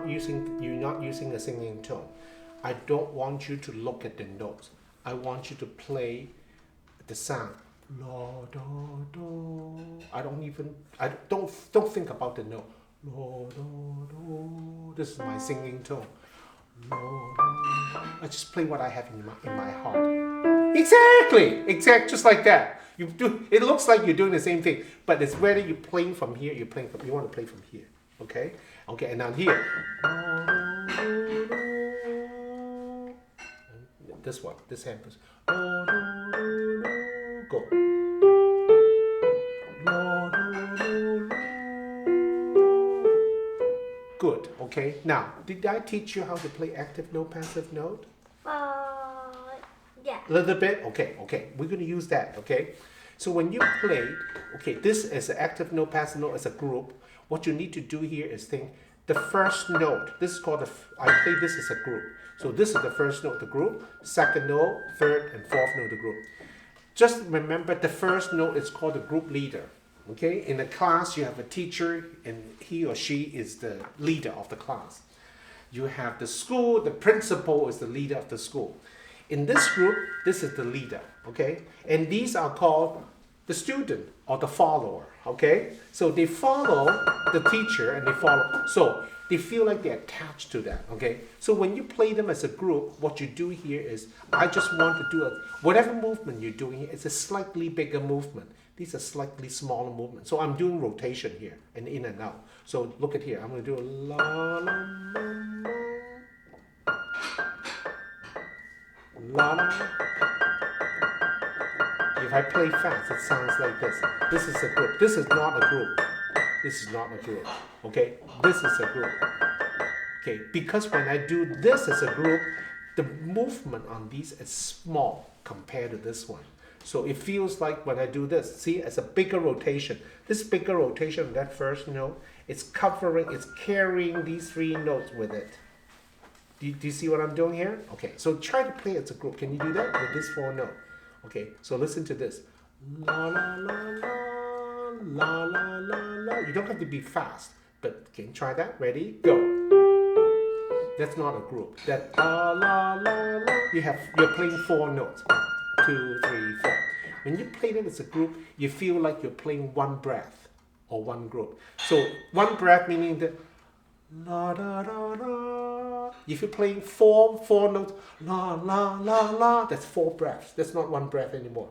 using a singing tone. I don't want you to look at the notes. I want you to play the sound. La da do. I don't think about the note. La da do. This is my singing tone. La da. I just play what I have in my heart. Exactly, just like that. You do. It looks like you're doing the same thing, but it's whether you're playing from here, you want to play from here. Okay, and now here. This hand goes. Go. Good. Okay. Now, did I teach you how to play active note, passive note? Yeah. A little bit? Okay. We're going to use that, okay? So when you play, this is an active note, passive note as a group. What you need to do here is think the first note. This is called I play this as a group. So this is the first note of the group, second note, third, and fourth note of the group. Just remember the first note is called the group leader. Okay? In a class, you have a teacher, and he or she is the leader of the class. You have the school, the principal is the leader of the school. In this group, this is the leader, okay? And these are called the student or the follower, okay? So they follow the teacher and they follow. So they feel like they're attached to that, okay? So when you play them as a group, what you do here is, I just want to do whatever movement you're doing here, it's a slightly bigger movement. These are slightly smaller movements. So I'm doing rotation here and in and out. So look at here, I'm going to do a la la la la la. If I play fast, it sounds like this. This is a group. This is not a group. This is not a group. Okay? This is a group. Okay? Because when I do this as a group, the movement on these is small compared to this one. So it feels like when I do this, see, it's a bigger rotation. This bigger rotation of that first note, it's carrying these three notes with it. Do you see what I'm doing here? Okay, so try to play as a group. Can you do that with this four note? Okay, so listen to this. La la la la, la la la la. You don't have to be fast, but can you try that? Ready? Go. That's not a group. That la la la la. You're playing four notes. 2, 3, 4. When you play it as a group, you feel like you're playing one breath or one group. So one breath meaning that la da da da. If you're playing four notes, la la la la, that's four breaths. That's not one breath anymore.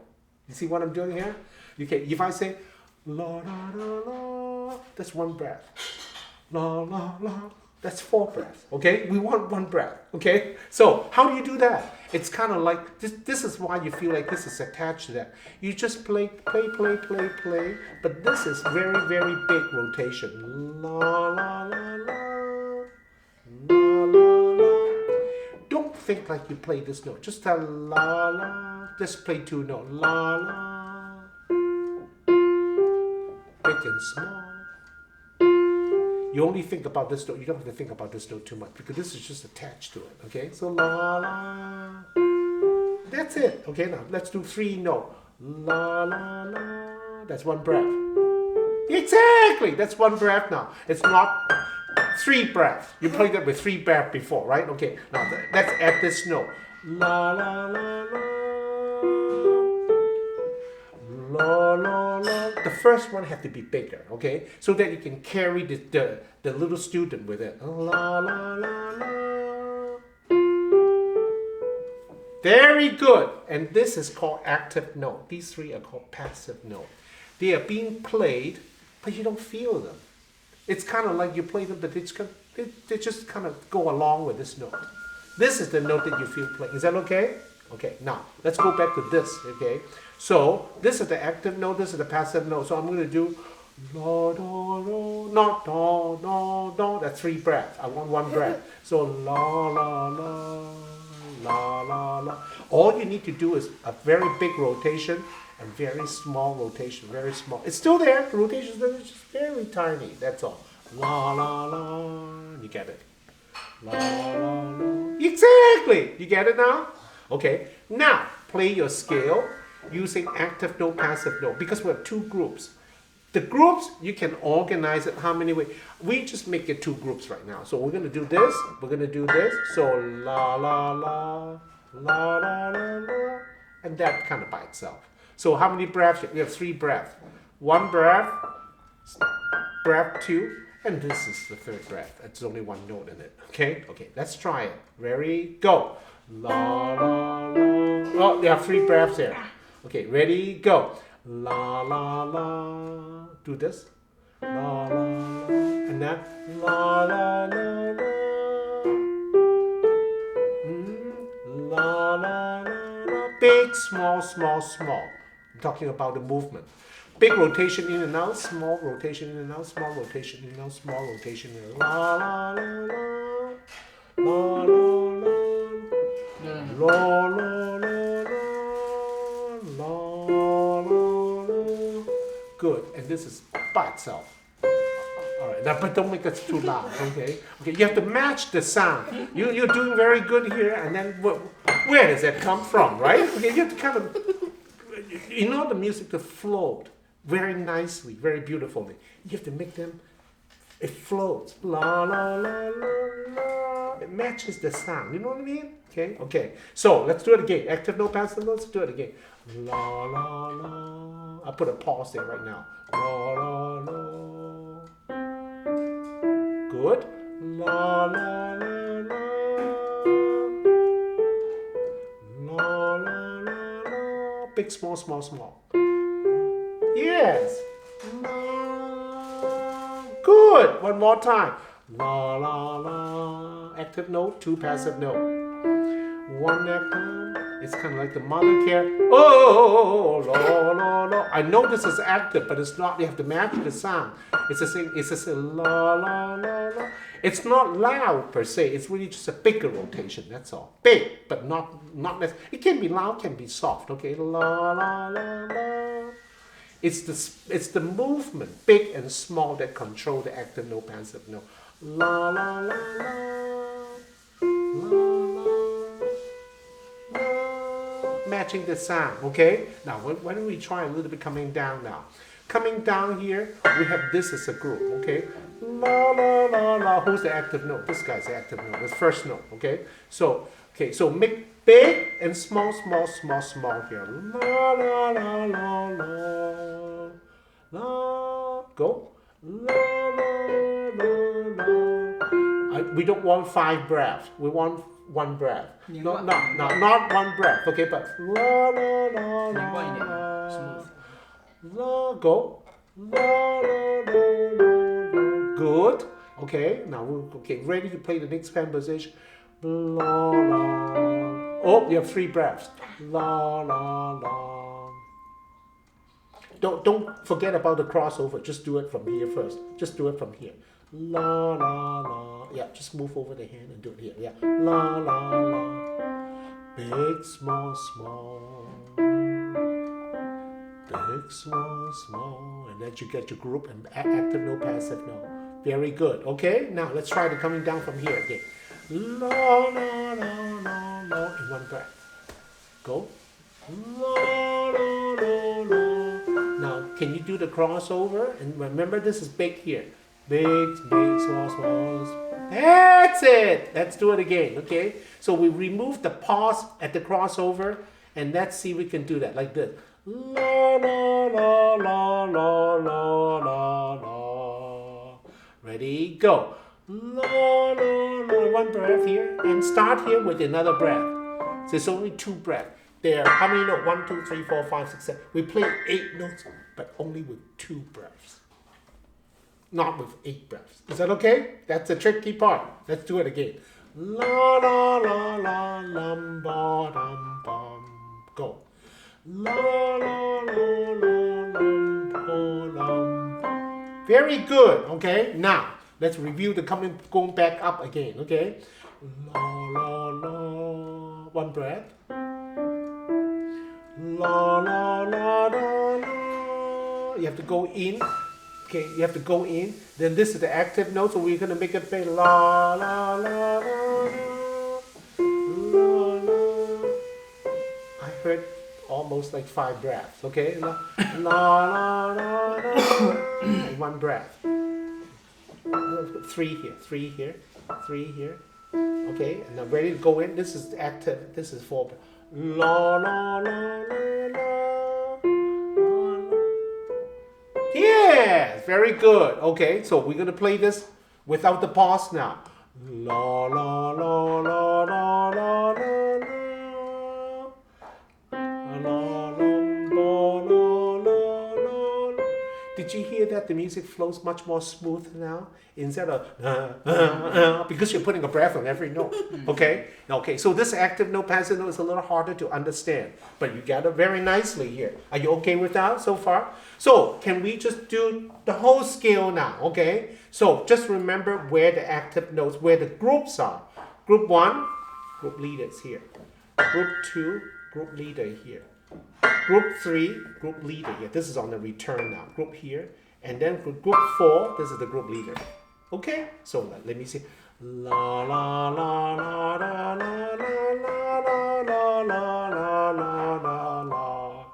You see what I'm doing here? Okay, if I say la da da la, that's one breath. La la la, that's four breaths. Okay, we want one breath. Okay, so how do you do that? It's kind of like this is why you feel like this is attached to that. You just play, but this is very, very big rotation. La la la la, la la la. Don't think like you play this note. Just tell la la. Just play two notes. La la. Big and small. You only think about this note. You don't have to think about this note too much because this is just attached to it. Okay, so la la. That's it. Okay, now let's do three notes. La la la. That's one breath. Exactly. That's one breath now. It's not three breaths. You played that with three breaths before, right? Okay. Now let's add this note. La la la la. La la la. The first one has to be bigger, okay? So that you can carry the little student with it. La la la la. Very good. And this is called active note. These three are called passive note. They are being played, but you don't feel them. It's kind of like you play them, but they just kind of go along with this note. This is the note that you feel playing. Is that okay? Okay, now let's go back to this, okay? So this is the active note, this is the passive note. So I'm going to do la, do, do, not do, do, do. That's three breaths. I want one breath. So la, la, la, la, la, la. All you need to do is a very big rotation and very small rotation, very small. It's still there. The rotation is just very tiny. That's all. La, la, la. You get it? La, la, la. Exactly. You get it now? Okay, now play your scale using active note, passive note, because we have two groups. The groups, you can organize it how many ways. We just make it 2 groups right now. So we're going to do this, we're going to do this. So la la la, la la la la, and that kind of by itself. So how many breaths? We have 3 breaths. 1 breath, breath 2, and this is the 3rd breath. It's only 1 note in it. Okay? Okay, let's try it. Ready? Go. La la la. Oh, there are 3 breaths here. Okay, ready? Go. La la la. Do this. La la la. And then la la la la. La la la la. Big, small, small, small. I'm talking about the movement. Big rotation in and out, small rotation in and out, small rotation in and out, small rotation in and out. La la la la. La la la. La la la la. La la la. Good. And this is by itself. Alright, now but don't make it too loud, okay? Okay, you have to match the sound. You're doing very good here, and then where does that come from, right? Okay, you have to kind of, the music to float very nicely, very beautifully. You have to make them, it floats. La la la la la. It matches the sound, you know what I mean? Okay, okay. So let's do it again. Active note, passive note, let's do it again. La la la. I'll put a pause there right now. La la la. Good. La la la la. La la la la. Big, small, small, small. Yes. La. Good. One more time. La la la. Active note, 2 passive note. 1 active. It's kind of like the mother care. Oh, la la la. I know this is active, but it's not. You have to match the sound. It's a sing. It's just a la la la la. It's not loud per se. It's really just a bigger rotation. That's all. Big, but not necessarily. It can be loud, can be soft. Okay, la la la la. It's the movement, big and small, that control the active note, passive note. La la la la. La. Matching the sound, okay? Now, why don't we try a little bit coming down now? Coming down here, we have this as a group, okay? La la la la. Who's the active note? This guy's the active note, the first note, okay? So make big and small, small, small, small here. La la la la la. La. Go. La la la la. We don't want 5 breaths. We want 1 breath. Not 1 breath. Okay, but la la la la. Smooth. La, go. La la la la. Good. Okay, now we're ready to play the next conversation. La la. Oh, you have 3 breaths. La la la. Don't forget about the crossover. Just do it from here first. Just do it from here. La la la. Yeah, just move over the hand and do it here. Yeah. La la la. Big, small, small. Big, small, small. And then you get your group and active note, passive note. Very good. Okay, now let's try the coming down from here again. La la la la la. In 1 breath. Go. La la la la. Now, can you do the crossover? And remember, this is big here. Big, big, small, small. That's it. Let's do it again, okay? So we remove the pause at the crossover, and let's see if we can do that like this. La la la la la la la la. Ready? Go. La la la. 1 breath here, and start here with another breath. So it's only 2 breaths. There. How many notes? 1, 2, 3, 4, 5, 6, 7. We play 8 notes, but only with 2 breaths. Not with 8 breaths. Is that okay? That's the tricky part. Let's do it again. La la la la lum ba dum bum. Go. La la la la lum ba dum. Very good. Okay. Now let's review the going back up again. Okay. La la la. 1 breath. La la la la la. You have to go in. Okay, you have to go in. Then this is the active note, so we're gonna make it play la la la la la la. I heard almost like 5 breaths. Okay, la la la la la. in one breath. 3 here, 3 here, 3 here. Okay, and now ready to go in. This is active. This is 4. La la la la la. Yes, very good. Okay, so we're gonna play this without the pause now. La la la la la la la. Did you hear that the music flows much more smooth now instead of because you're putting a breath on every note. Okay, okay. So this active note, passive note is a little harder to understand, but you got it very nicely here. Are you okay with that so far? So can we just do the whole scale now? Okay. So just remember where the active notes, where the groups are. Group 1, group leader is here. Group 2, group leader here. Group 3, group leader here. This is on the return now. Group here. And then group 4, this is the group leader. Okay? So let me see. La la la la la la la la la la la la la.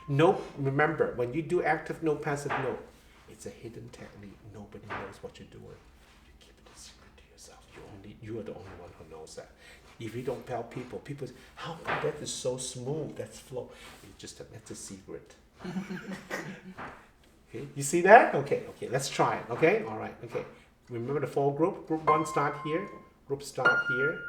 Note, remember, when you do active note, passive note, it's a hidden technique. Nobody knows what you're doing. You keep it a secret to yourself. You are the only one who knows that. If you don't tell people, people say, how come that is so smooth, that's flow. That's a secret. Okay, you see that? Okay, okay, let's try it. Okay, all right, okay. Remember the 4 group. Group 1 start here, group start here,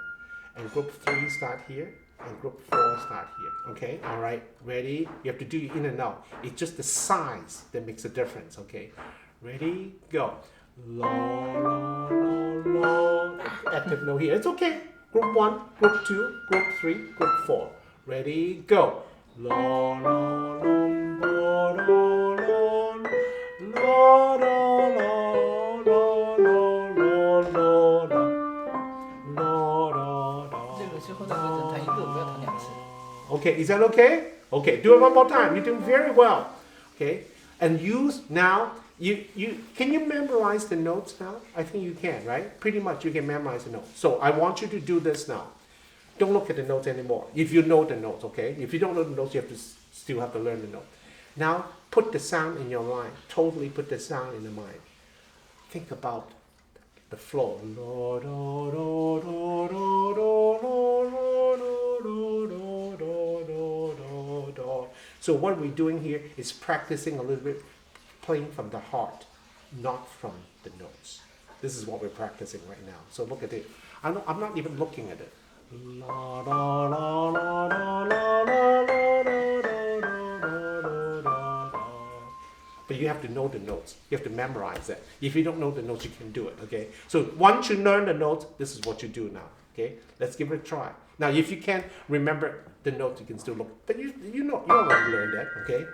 and group 3 start here, and group 4 start here. Okay, all right, ready? You have to do it in and out. It's just the size that makes a difference. Okay, ready? Go. La la la la. Active note here. It's okay. Group 1, group 2, group 3, group 4. Ready? Go. La la la la la la la la la la. 这个之后呢，只弹一个，不要弹2次。 Okay, is that okay? Okay, do it one more time. You're doing very well. Okay, and use now. You can you memorize the notes now? I think you can, right? Pretty much you can memorize the notes. So I want you to do this now. Don't look at the notes anymore. If you know the notes, okay? If you don't know the notes, you have to still have to learn the note. Now put the sound in your mind. Totally put the sound in the mind. Think about the flow. So what we're doing here is practicing a little bit, playing from the heart, not from the notes. This is what we're practicing right now. So look at it. I'm not even looking at it. La, la, la, la, la, la, la, la. But you have to know the notes. You have to memorize it. If you don't know the notes, you can do it. Okay. So once you learn the notes, this is what you do now. Okay. Let's give it a try. Now, if you can't remember the notes, you can still look. But you already learned that. Okay.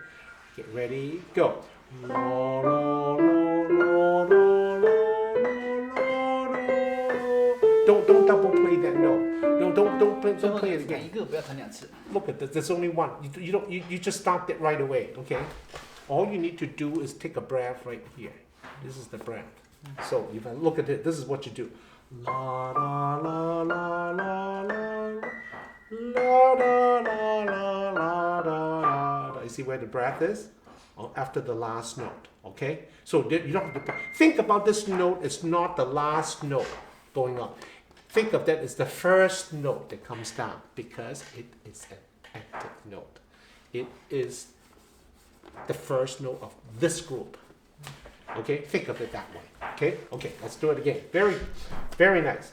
Get ready. Go. La, la, la, la, la, la, la. Don't double play that note. No, don't play it 弹 again. 一个，不要弹2次。 Look at this. There's only one. You just start it right away. Okay. All you need to do is take a breath right here. This is the breath. So if I look at it, this is what you do. La la la la la la la la la la la la. You see where the breath is? Oh, after the last note. Okay. So you don't have to think about this note. It's not the last note going on. Think of that as the first note that comes down because it is an active note. It is the first note of this group. Okay, think of it that way. Okay, okay, let's do it again. Very, very nice.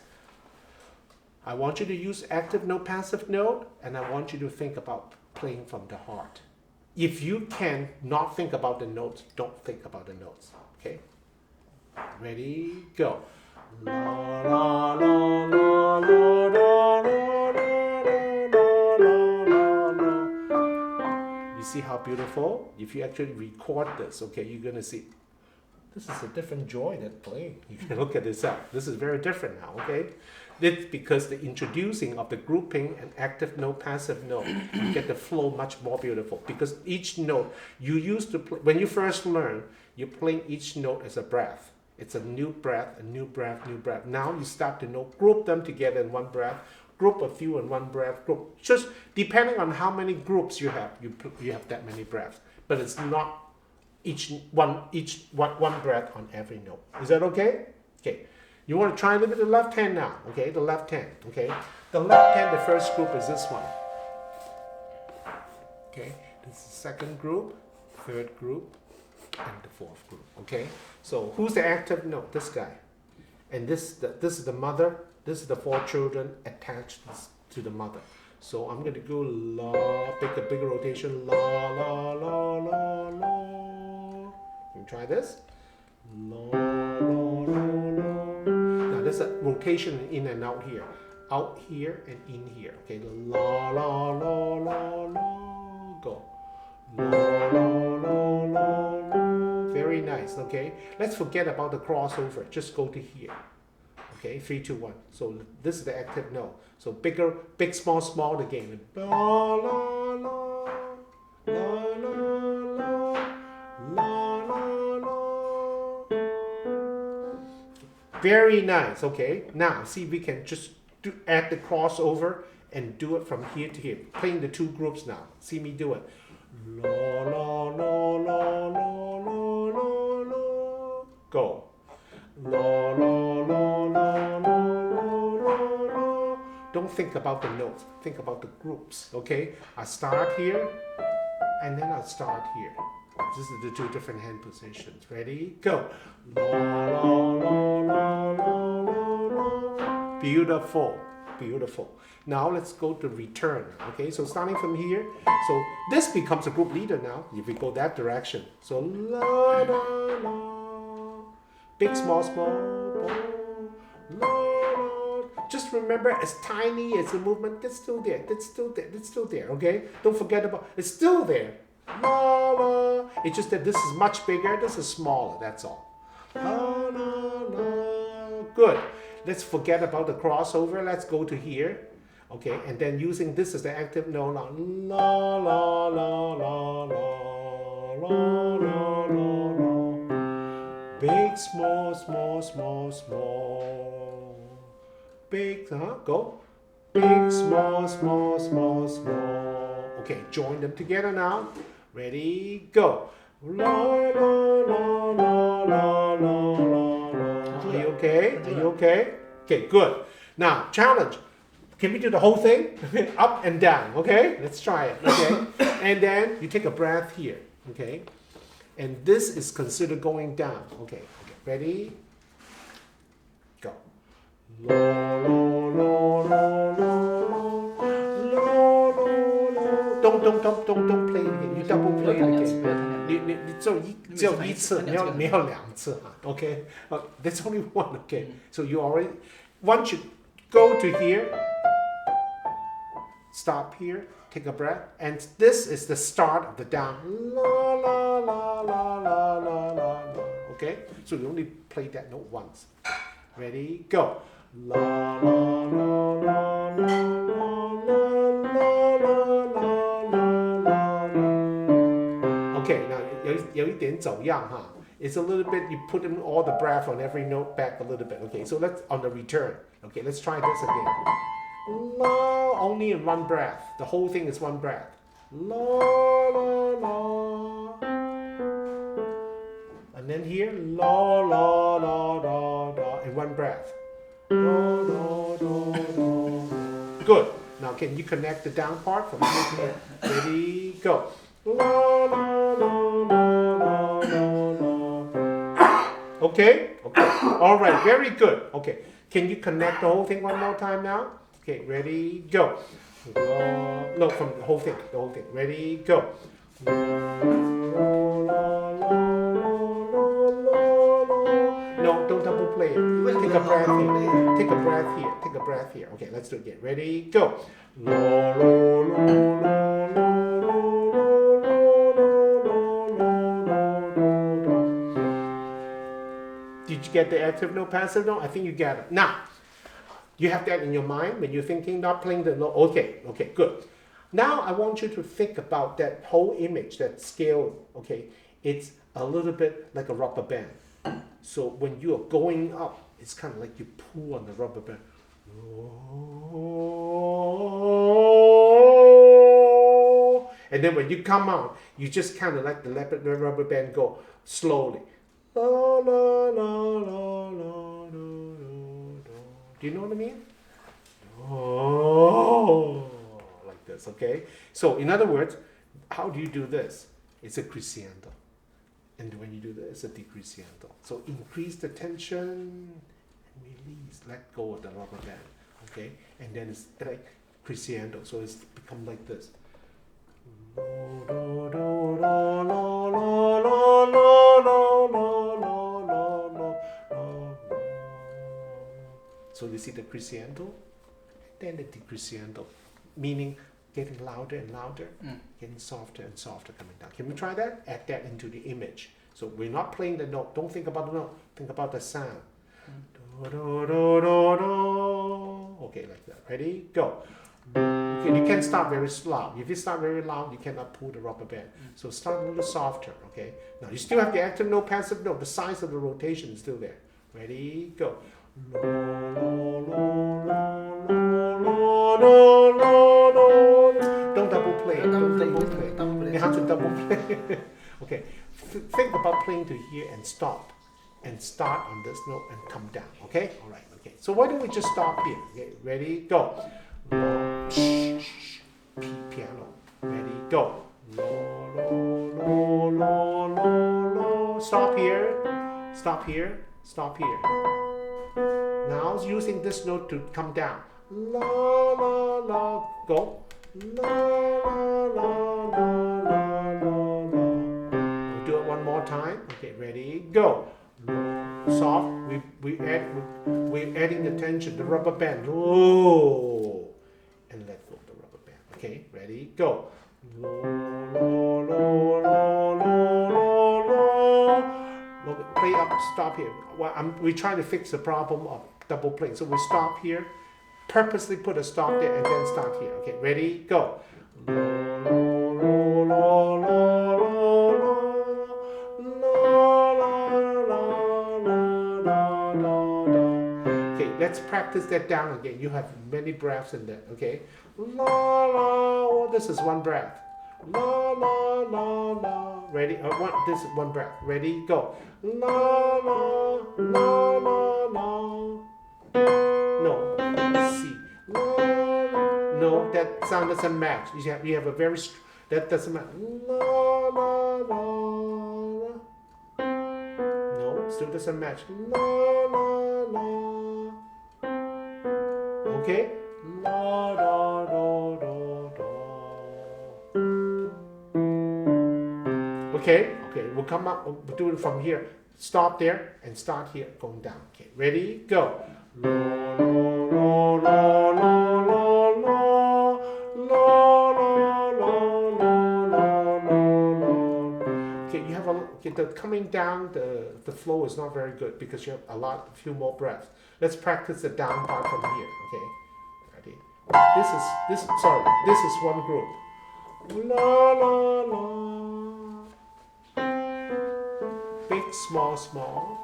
I want you to use active note, passive note, and I want you to think about playing from the heart. If you can not think about the notes, don't think about the notes. Okay, ready, go. La la la la la la la la. You see how beautiful? If you actually record this, okay, you're gonna see this is a different joy than playing. You can look at this out. This is very different now, okay? It's because the introducing of the grouping and active note, passive note, you get the flow much more beautiful. Because each note you used to play, when you first learn, you're playing each note as a breath. It's a new breath, a new breath, new breath. Now you start to know, group them together in one breath, group a few in one breath, group. Just depending on how many groups you have that many breaths. But it's not one breath on every note. Is that okay? Okay. You want to try a little bit of the left hand now. Okay, the left hand. Okay, the left hand. The first group is this one. Okay, this is the second group, third group, and the fourth group. Okay, so who's the active note? This guy, and this is the mother. This is the four children attached to the mother. So I'm going to go la, take a big rotation, la la la la la. Can you try this? La la la la. Now there's a rotation in and out here and in here. Okay, la la la la la. Go. La la la la la. Very nice. Okay, let's forget about the crossover. Just go to here. Okay, 3, 2, 1. So this is the active note. So big, small, small again. La la la la la la la la. Very nice. Okay, now see if we can just add the crossover and do it from here to here. Playing the two groups now. See me do it. La la la la la la la la. Go. La la la la la la la. Don't think about the notes. Think about the groups. Okay? I start here, and then I start here. This is the two different hand positions. Ready? Go. La la la la la la la. Beautiful. Beautiful. Now let's go to return. Okay? So starting from here. So this becomes a group leader now. If we go that direction. So la la la. Big, small, small, la, la. Just remember, as tiny as the movement, it's still there, it's still there, it's still there, okay? Don't forget about, it's still there. La, la. It's just that this is much bigger, this is smaller, that's all. La, la, la. Good. Let's forget about the crossover, let's go to here. Okay, and then using this as the active note now. La, la, la, la, la, la, la, la. Big, small, small, small, small. Big, go. Big, small, small, small, small. Okay, join them together now. Ready, go. La, la, la, la, la, la, la. Are you okay? Are you okay? Okay, good. Now, challenge. Can we do the whole thing? Up and down, okay? Let's try it, okay? And then you take a breath here, okay? And this is considered going down. Okay, ready? Go. La, la, la, la, la, la, la. Don't play it again. You double play it again. 你只有一次，没有两次哈。Okay, there's only one. Okay, so you already once you go to here, stop here. Take a breath, and this is the start of the down. La la la la la la la. Okay, so you only play that note once. Ready, go. La la la la la la la la la la. Okay, now 有一点走样哈. It's a little bit. You put in all the breath on every note back a little bit. Okay, so let's on the return. Okay, let's try this again. La, only in one breath. The whole thing is one breath. La, la, la. And then here, la, la, la, la, la, in one breath. La, la, la, la. Good. Now, can you connect the down part from here to here? Ready, go. La, la, la, la, la, la, la. Okay? Okay. All right, very good. Okay. Can you connect the whole thing one more time now? Okay, ready, go. No, from the whole thing, Ready, go. No, don't double play it. Take a breath here. Take a breath here. Take a breath here. Okay, let's do it again. Ready, go. Did you get the active note, passive note? I think you got it. Now, you have that in your mind when you're thinking, not playing the note. Okay, good. Now I want you to think about that whole image, that scale. Okay, it's a little bit like a rubber band. So when you are going up, it's kind of like you pull on the rubber band. And then when you come out, you just kind of let the rubber band go slowly. La, la, la, la, la, la, la. Do you know what I mean? Oh, like this, okay? So in other words, how do you do this? It's a crescendo. And when you do this, it's a decrescendo. So increase the tension and release. Let go of the rubber band, okay? And then it's like crescendo. So it's become like this. So you see the crescendo, then the decrescendo, meaning getting louder and louder, getting softer and softer coming down. Can we try that? Add that into the image. So we're not playing the note. Don't think about the note. Think about the sound. Do, do, do, do, do. Okay, like that. Ready? Go. Okay, you can't start very loud. If you start very loud, you cannot pull the rubber band. So start a little softer, okay? Now you still have the active note, passive note. The size of the rotation is still there. Ready? Go. Don't double play. Don't double play. You have to double play. Okay. Think about playing to here and stop. And start on this note and come down. Okay? Alright, okay. So why don't we just stop here? Okay, ready? Go. Piano. Ready? Go. Stop here. Stop here. Stop here. Now using this note to come down. La la la. Go. La la la la la la. We'll do it one more time. Okay, ready? Go. Soft. We're adding the tension, the rubber band. Oh, and let go of the rubber band. Okay, ready? Go. Play up. Stop here. Well, we're trying to fix the problem of double playing. So we stop here. Purposely put a stop there and then start here. Okay, ready? Go. Okay, let's practice that down again. You have many breaths in there. Okay. La la. Oh, this is one breath. La la la la. Ready? This is one breath. Ready? Go. La la la la la. No. C. La, la. No, that sound doesn't match. You have a very that doesn't match. La la la la. No, still doesn't match. La la la. Okay. La da da da da. Okay, we'll come up, we'll do it from here. Stop there and start here, going down. Okay, ready? Go. Okay, you have the coming down, the flow is not very good because you have a few more breaths. Let's practice the down part from here. Okay, ready? This is one group. La la la. Big, small, small.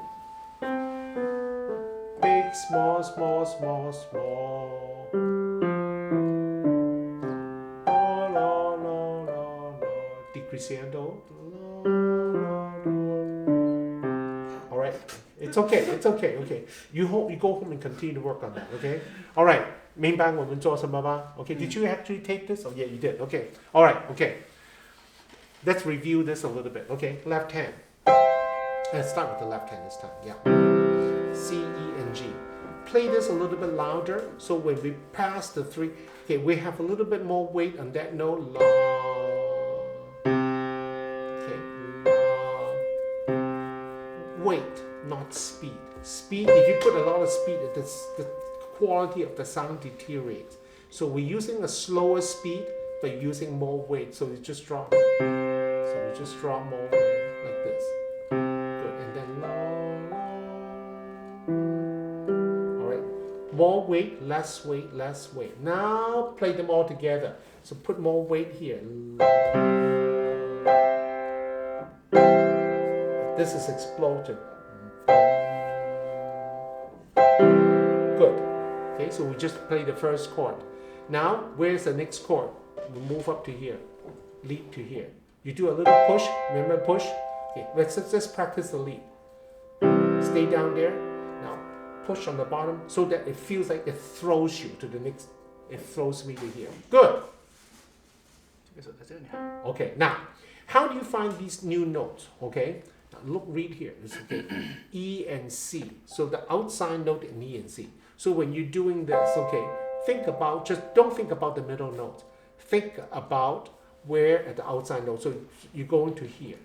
Big, small, small, small, small. La la la la la. Decrescendo. La, la, la. All right, it's okay. Okay. You go home and continue to work on that. Okay. All right. 明白我们做什么吧? Okay. Did you actually take this? Oh yeah, you did. Okay. All right. Okay. Let's review this a little bit. Okay. Left hand. Let's start with the left hand this time. Yeah. C, E, and G. Play this a little bit louder. So when we pass the three, okay, we have a little bit more weight on that note. La. Okay. La. Weight, not speed. Speed. If you put a lot of speed, the quality of the sound deteriorates. So we're using a slower speed, but using more weight. So we just drop. So we just drop more weight like this. More weight, less weight, less weight. Now play them all together. So put more weight here. This is explosion. Good. Okay, so we just play the first chord. Now, where's the next chord? We move up to here. lead to here. You do a little push, remember push? Okay, let's just practice the lead. Stay down there. Now push on the bottom so that it feels like it throws you to the next, it throws me to here. Good. 这个手在这里。 Okay, now, how do you find these new notes? Okay, now look, read here. It's okay. E and C. So the outside note in E and C. So when you're doing this, okay, think about, just don't think about the middle note. Think about where at the outside note. So you're going to here.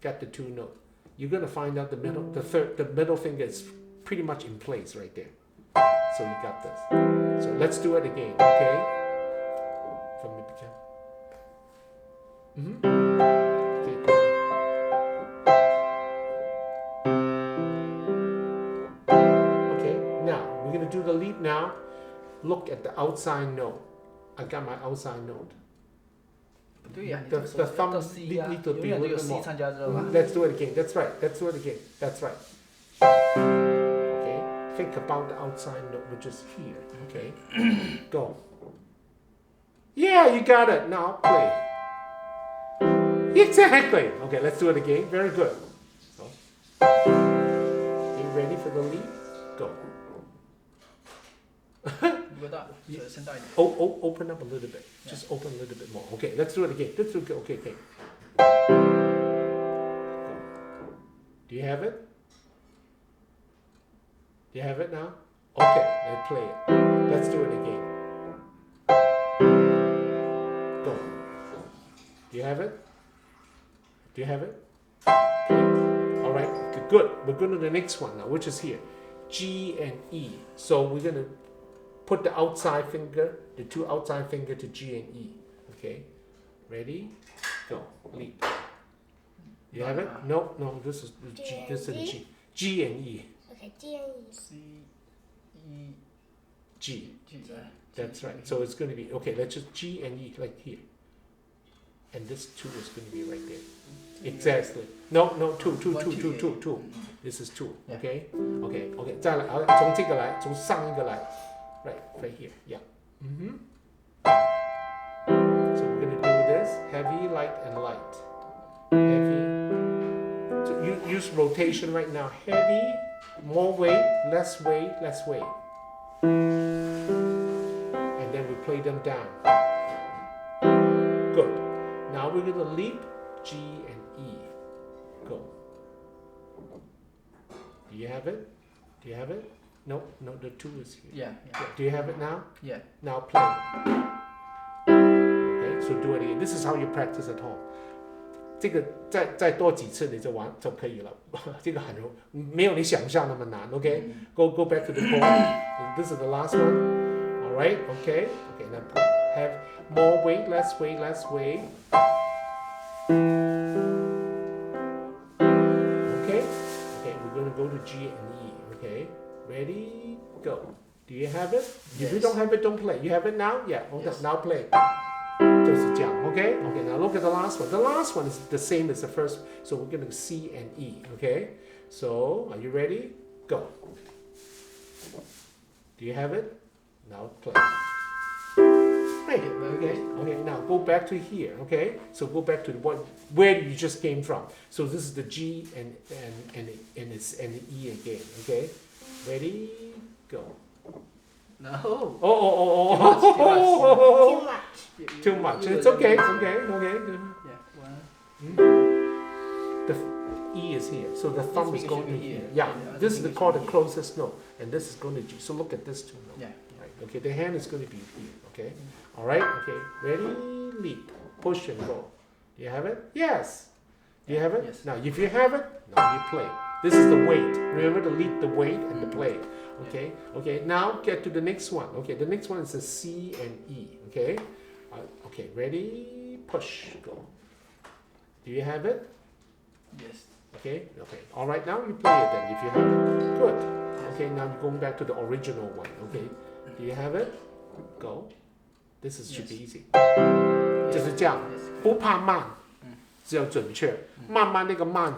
Got the two notes. You're gonna find out the middle, the middle finger is pretty much in place right there. So you got this. So let's do it again, okay? From the beginning. Okay, go. Okay, now we're gonna do the lead now. Look at the outside note. I got my outside note. 不对呀，你 The 这个手 the 要 thumb 到 C 呀， need to 永 be a 远都有 little C more. 参加，知道吧？ Let's do it again. That's right. Let's do it again. That's right. Okay. Think about the outside note, which is here. Okay. Go. Yeah, you got it. Now play. Exactly. Okay, let's do it again. Very good. So, you ready for the lead? Go. 不够大，手伸大一点。 Open up a little bit. Just open a little bit more. Okay, let's do it again. Let's do it. Okay, okay. Go. Do you have it? Do you have it now? Okay, let's play it. Let's do it again. Go. Do you have it? Do you have it? Play. All right, good. We're going to the next one now, which is here. G and E. So we're going to put the outside finger, the two outside finger to G and E. Okay, ready? Go. Lead. You have it? No, no. This is the G. This is G. G and E. Okay, G and E. C E G. G That's right. So it's going to be okay. Let's just G and E like here, and this two is going to be right there. Exactly. No, no. Two. This is two. Yeah. Okay. Okay. Okay. 再来，好，从这个来，从上一个来。Right here. Yeah. So we're gonna do this heavy, light, and light. Heavy. So you use rotation right now. Heavy, more weight, less weight, less weight. And then we play them down. Good. Now we're gonna leap G and E. Go. Do you have it? Do you have it? No, no, the two is here. Yeah, yeah. Do you have it now? Yeah. Now play. Okay, so do it again. This is how you practice at home. 这个再多几次你就可以了。这个很容易，没有你想象那么难。Okay, go back to the chord. This is the last one. All right. Okay. Okay. Now have more weight, less weight, less weight. Okay. Okay. We're gonna go to G and E. Okay. Ready, go. Do you have it? If you Yes. don't have it, don't play. You have it now? Yeah. Okay, Yes. now play. 就是这样, okay? Okay, now look at the last one. The last one is the same as the first, so we're going to C and E, okay? So, are you ready? Go. Do you have it? Now play. Great, okay? Okay, now go back to here, okay? So go back to where you just came from. So this is the G and it's an E again, okay? Ready? Go. No. Oh. Too much. Too much. It's okay. It's okay. Okay. Yeah. One. The E is here, so the thumb is finger going should to be here. here. Yeah. Yeah, the other This is finger called should the be closest note, and this is going to G. So look at this two notes. Yeah. Right. Okay. The hand is going to be here. Okay. All right. Okay. Ready? Leap. Push and go. Do you have it? Yes. Do you have it? Yes. Now, if you have it, now you play. This is the weight. Remember to leap the weight and the play. Okay. Okay. Now get to the next one. Okay. The next one is a C and E. Okay. Okay. Ready? Push. Go. Do you have it? Yes. Okay. Okay. All right. Now you play it then. If you have it. Good. Okay. Now you're going back to the original one. Okay. Do you have it? Go. This is should be easy. 就是这样， Yes. 不怕慢，只要准确，慢慢那个慢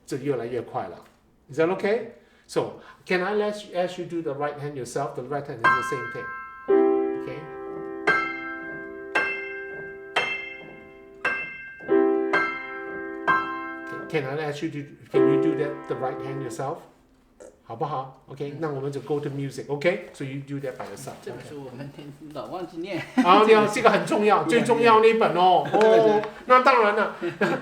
就越来越快了。Is that okay? So can I ask you do the right hand yourself? The right hand is the same thing. Okay. Can I ask you to? Can you do that the right hand yourself? 好不好 ？OK， 那我们就 go to music。OK，so you do that by yourself。这本书我们老忘记念。好，这个很重要，最重要那一本哦。哦，那当然了，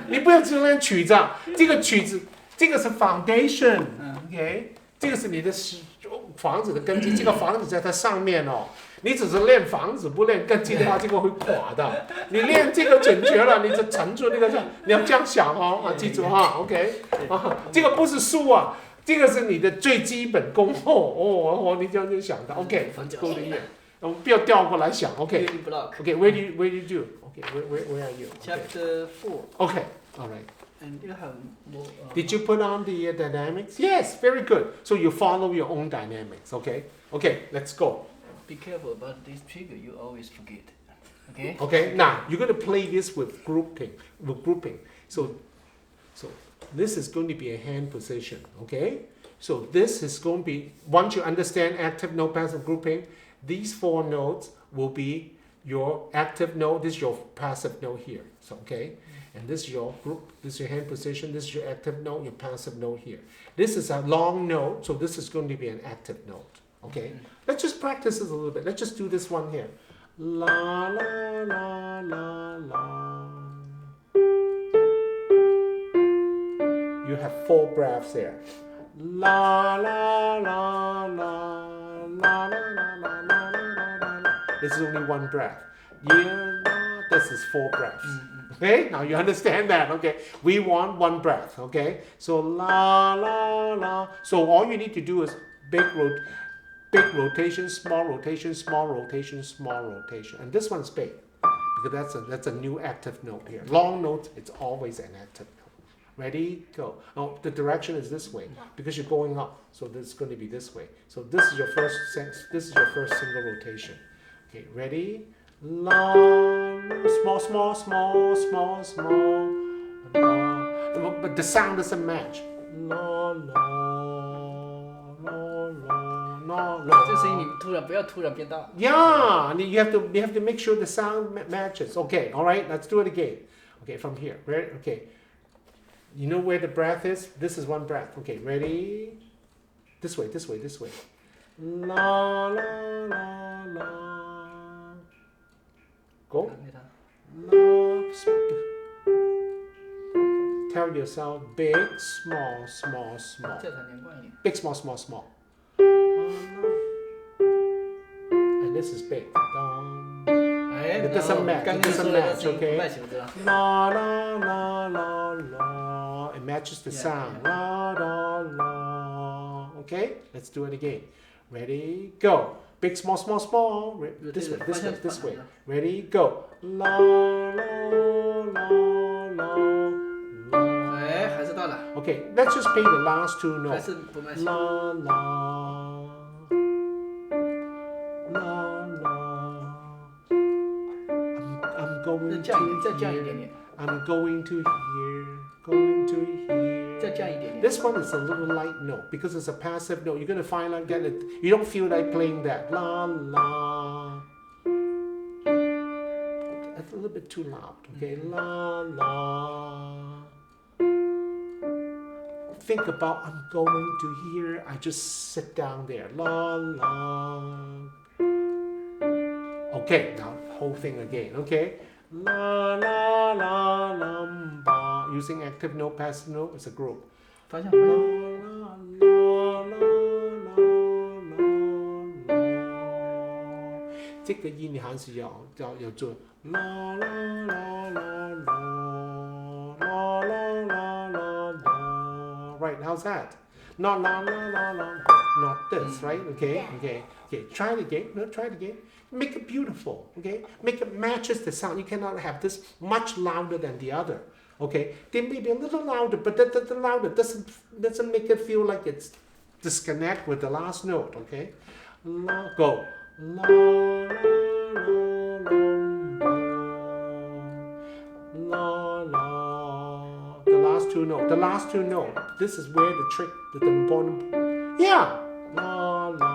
你不要只练曲子，这个曲子，这个是 foundation。OK， 这个是你的房子的根基，这个房子在它上面哦。你只是练房子不练根基的话，这个会垮的。你练这个准确了，你就沉住那个上，你要这样想哦，啊，记住哈 ，OK， 啊，这个不是书啊，这个是你的最基本功哦，你这样就想的 ，OK，go to here， 我们不要调过来想 Building block. ，OK，where do you do？OK，where are you？ Chapter 4. OK，all right。 And you have more. Did you put on the dynamics? Yes, very good. So you follow your own dynamics, okay? Okay, let's go. Be careful about this trigger. You always forget. Okay. Okay, now you're going to play this with grouping. So this is going to be a hand position, okay? So this is going to be, once you understand active note, passive grouping, these 4 notes will be your active note. This is your passive note here. So, okay? And this is your group, this is your hand position, this is your active note, your passive note here. This is a long note, so this is going to be an active note. Okay? Let's just practice this a little bit. Let's just do this one here. La la la la la. You have 4 breaths there. La la la la la la la la la la la. This is only 1 breath. Yeah, this is 4 breaths. Okay, now you understand that, okay? We want 1 breath, okay? So la la la. So all you need to do is big rotation, small rotation, small rotation, small rotation. And this one's big because that's a new active note here. Long notes, it's always an active note. Ready, go. Oh, the direction is this way because you're going up. So this is going to be this way. So this is your first single rotation. Okay, ready? Long, small, small, small, small, small. Long. But the sound doesn't match. La, la, la, la, la, la. 这声音你不要突然变大。 Yeah, you have to make sure the sound matches. Okay, all right, let's do it again. Okay, from here. Ready? Okay. You know where the breath is? This is 1 breath. Okay, ready? This way, this way, this way. La, la, la, la. Go. La. Tell yourself big, small, small, small. 这才连贯一点。 Big, small, small, small. And this is big. It doesn't match. It doesn't match, okay? La la la la la. It matches the sound. La la la. Okay? Let's do it again. Ready? Go. Big, small, small, small. This way, this way, this way. Ready? Go. La la la la. 哎，还是到了。 Okay, let's just play the last 2 notes. 还是不慢行。 La la. La la. I'm going 再降一 to 点点， I'm going to here, going to here. 再降一点点。 This one is a little light note because it's a passive note. You're gonna find like that. You don't feel like playing that. La la. That's a little bit too loud. Okay. La la. Think about I'm going to here. I just sit down there. La la. Okay. Now whole thing again. Okay. La la la la. Using active note, passive note. It's a group. 方向 La 回来。 la la la la la. 这个音你还是要做 la la la la la la la la la la. Right? How's that? Not la la la la. Not this, right? Okay, okay, okay. Try it again. No, try it again. Make it beautiful. Okay, make it matches the sound. You cannot have this much louder than the other. Okay, they may be a little louder, but the louder doesn't make it feel like it's disconnect with the last note. Okay, la, go. La, la, la, la. The last 2 notes. The last 2 notes. This is where the trick, the important. Yeah. La, la.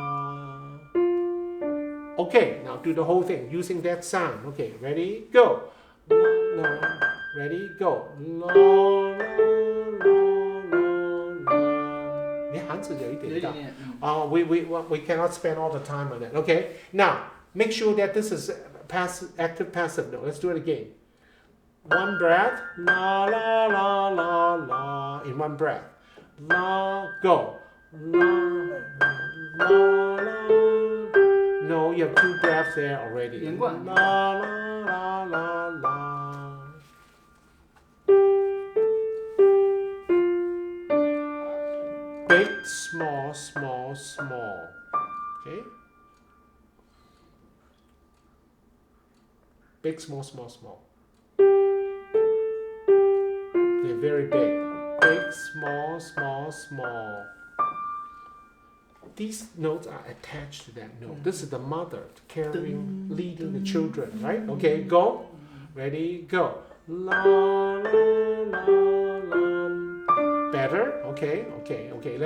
Okay, now do the whole thing using that sound. Okay, ready? Go. La, la. Ready? Go. La, la, la. 难是有一点大。有一点点，we cannot spend all the time on that. Okay. Now make sure that this is active passive note. Let's do it again. One breath, la la la la la, in one breath. La, go. La, la, la. No, you have two breaths there already. 连贯。 La la la la la. Big, small, small, small. Okay? Big, small, small, small. They're very big. Big, small, small, small. These notes are attached to that note. This is the mother carrying, leading the children, right? Okay, go. Ready, go. La, la, la, la. Better? Okay, okay, okay.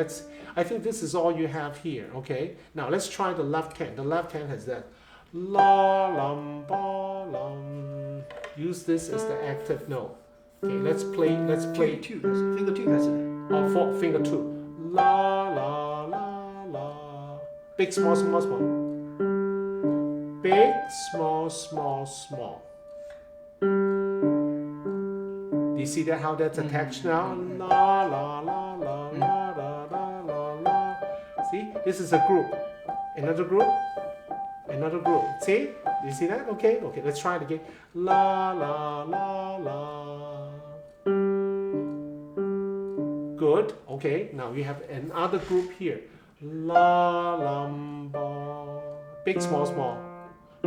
I think this is all you have here, okay? Now let's try the left hand. The left hand has that. La, lam, ba, lam. Use this as the active note. Okay, let's play. two finger two 开始。 Finger two. La, la, la, la. Big, small, small, small. Big, small, small, small. Do you see that how that's attached now? La, la, la, la, la, la, la, la, la. See, this is a group. Another group. Another group. See? Do you see that? Okay, okay. Let's try it again. La, la, la, la. Good. Okay. Now you have another group here. La, lam, ba. Big, small, small.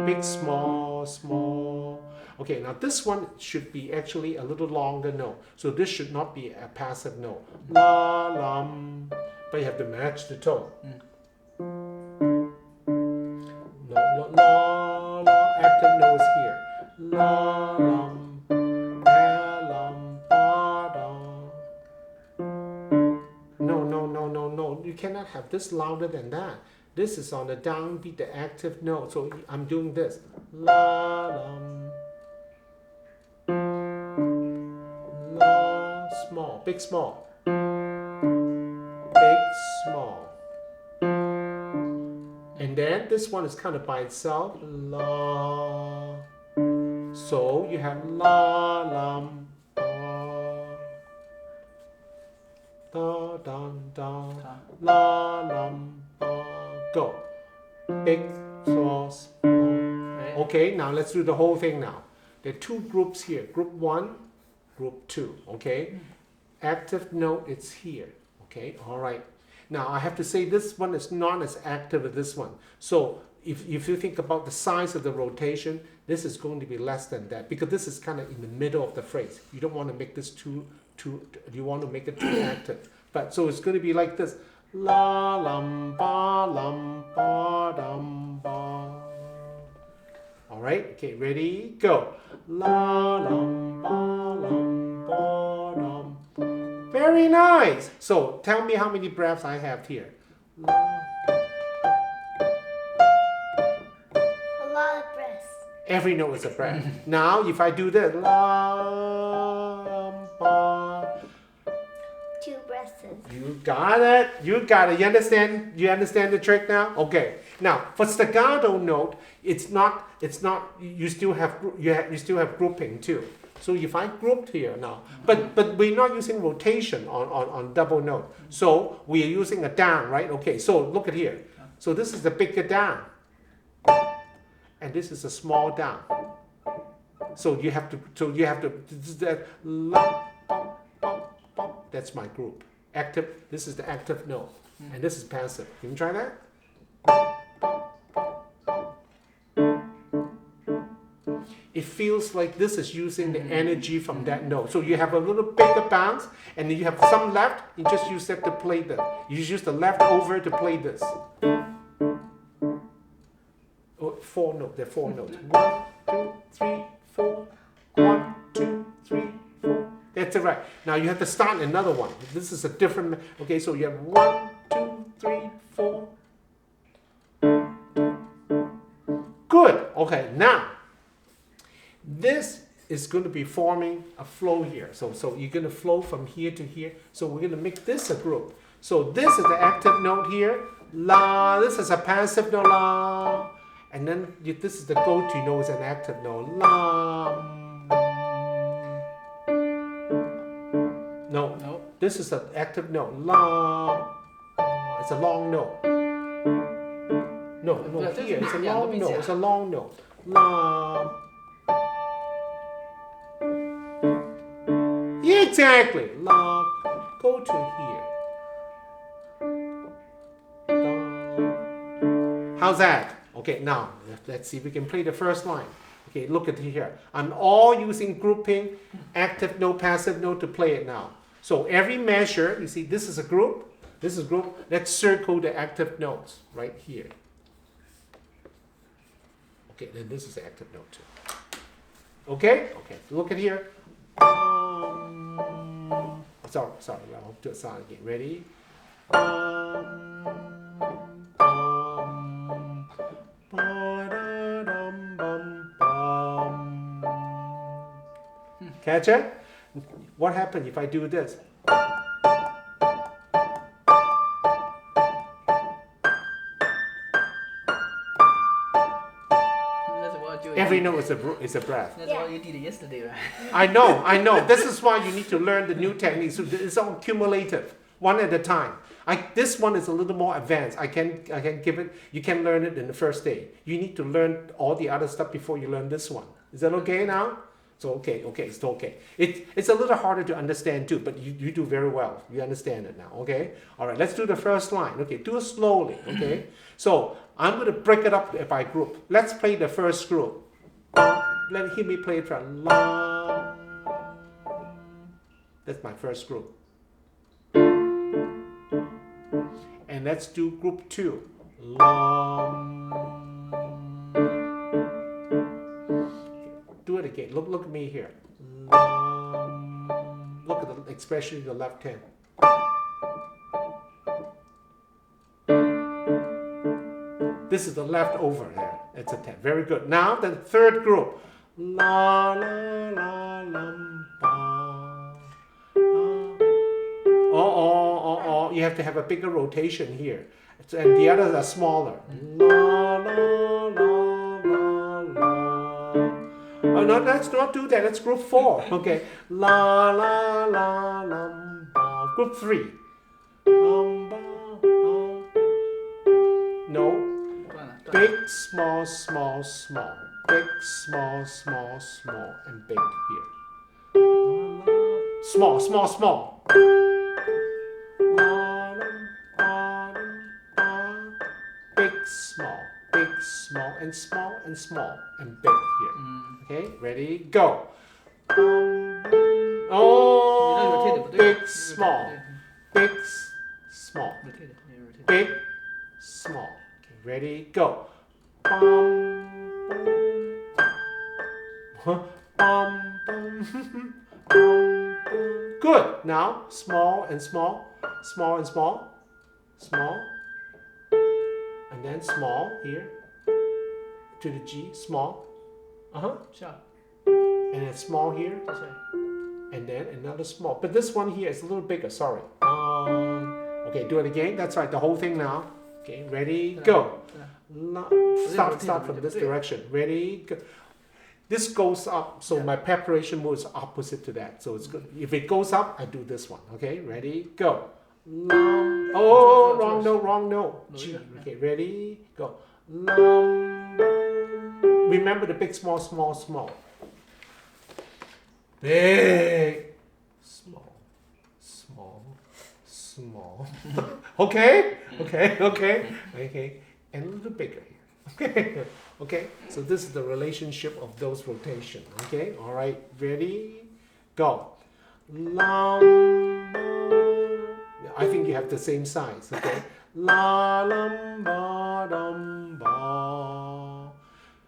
Big, small, small. Okay, now this one should be actually a little longer note. So this should not be a passive note. La, lam. But you have to match the tone. La, la, la, la. Active note is here. La, lam. La, lam, ba, da. No, no, no, no, no. You cannot have this louder than that. This is on the downbeat, the active note. So I'm doing this. La, lam. La, small, big, small. Big, small. And then this one is kind of by itself. La. So you have la, lam, ba. Da, da, da. La, lam, ba. Go. Big, small, small. Okay, now let's do the whole thing now. There are two groups here. Group 1, group 2. Okay? Active note, it's here. Okay? All right. Now I have to say this one is not as active as this one. So if you think about the size of the rotation, this is going to be less than that because this is kind of in the middle of the phrase. You don't want to make this too you want to make it too active. But so it's going to be like this. La lam ba dum ba. All right. Okay. Ready? Go. La lam ba dum. Very nice. So tell me how many breaths I have here. La. A lot of breaths. Every note is a breath. Now if I do this, lam ba. 2 breaths. You got it. You got it. You understand? You understand the trick now? Okay. Now for staccato note, it's not. You still have grouping too. So if I grouped here now, but we're not using rotation on double note. So we are using a down, right? Okay. So look at here. So this is the bigger down, and this is a small down. So you have to. That's my group. Active. This is the active note, and this is passive. Can you try that? It feels like this is using the energy from that note. So you have a little bigger bounce, and then you have some left. You just use that to play that. You use the left over to play this. Oh, 4 notes. There are 4 notes. 1, 2, 3, 4. 1, 2, 3, 4. That's it, right. Now you have to start another one. This is a different. Okay, so you have 1, 2, 3, 4. Good. Okay, now this is going to be forming a flow here. So you're going to flow from here to here. So we're going to make this a group. So this is the active note here. La. This is a passive note. La. And then this is the go-to note, is an active note. La. No. No. This is an active note. La. It's a long note. No, here. It's a long note. It's a long note. La. Exactly. La. Go to here. La. How's that? Okay, now let's see if we can play the first line. Okay, look at here. I'm all using grouping, active note, passive note to play it now. So every measure, you see, this is a group. This is group. Let's circle the active notes right here. Okay, then this is the active note too. Okay? Okay, look at here. Sorry, I'll do it sound again. Ready? Catch it? What happens if I do this? Every note is a breath. That's what you did yesterday, right? I know. This is why you need to learn the new techniques. So it's all cumulative, one at a time. This one is a little more advanced. I can give it. You can learn it in the first day. You need to learn all the other stuff before you learn this one. Is that okay now? So okay, it's okay. It's a little harder to understand too, but you do very well. You understand it now, okay? All right, let's do the first line. Okay, do it slowly, okay? So I'm going to break it up by group. Let's play the first group. Hear me play it from la. That's my first group. And let's do group 2. Lam. Do it again. Look at me here. Look at the especially the left hand. This is the leftover there. It's a 10. Very good. Now the third group. La la la lam ba. Oh. You have to have a bigger rotation here. And the others are smaller. La la la la la. Oh no, let's not do that. Let's group 4. Okay. La la la lam ba. Group 3. No. Big, small, small, small. Big, small, small, small, and big here. Small, small, small. Big, small, and small, and small, and big here. Okay, ready, go. Oh, big, small. Big, small. Big, small. Ready, go. Good. Now, small and small, small and small, small, and then small here to the G, small. Sure. And then small here, That's right. and then another small. But this one here is a little bigger. Sorry. Okay, do it again. That's right. The whole thing now. Okay, ready, go. Start from this direction. Ready, go. This goes up, so my preparation move is opposite to that. So it's good. If it goes up, I do this one. Okay, ready, go. Oh, wrong note. G. Okay, ready, go. Remember the big, small, small, small. Big, small, small, small. Okay. And a little bigger here. Okay. So this is the relationship of those rotation. Okay. All right. Ready? Go. I think you have the same size. Okay. La lam ba dum ba.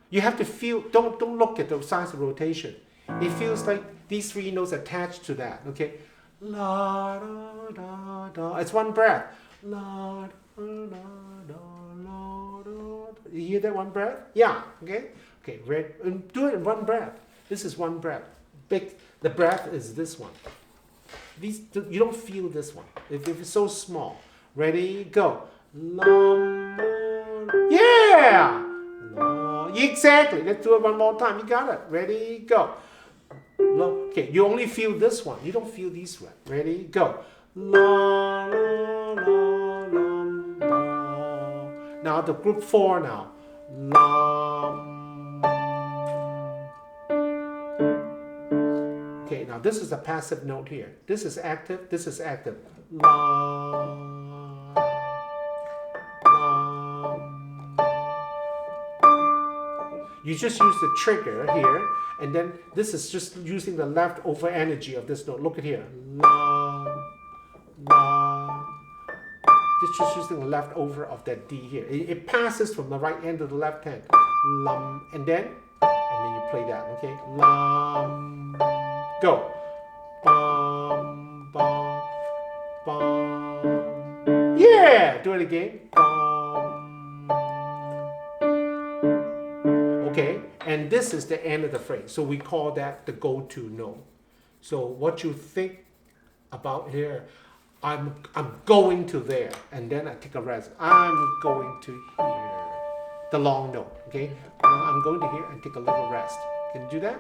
You have to feel. Don't look at the size of rotation. It feels like these 3 notes attached to that. Okay. La da da da. It's one breath. La da da da la da. You hear that one breath? Yeah. Okay. Okay. Do it in one breath. This is one breath. The breath is this one. these you don't feel this one. If it's so small. Ready, go. Lam, yeah. Exactly. Let's do it one more time. You got it. Ready, go. Okay, you only feel this one. You don't feel these ones. Ready, go. La, la, la, lam, ba. Now the group 4 now. Lam. Okay, now this is a passive note here. This is active. This is active. Lam. Lam. You just use the trigger here, and then this is just using the leftover energy of this note. Look at here. La, la. It's just using the leftover of that D here. It passes from the right hand to the left hand. Lam, and then you play that, okay? Lam, go. Bum, bum, bum. Yeah, do it again. Bum. Okay, and this is the end of the phrase. So we call that the go-to note. So what you think about here, I'm going to there, and then I take a rest. I'm going to here. The long note, okay? I'm going to here and take a little rest. Can you do that?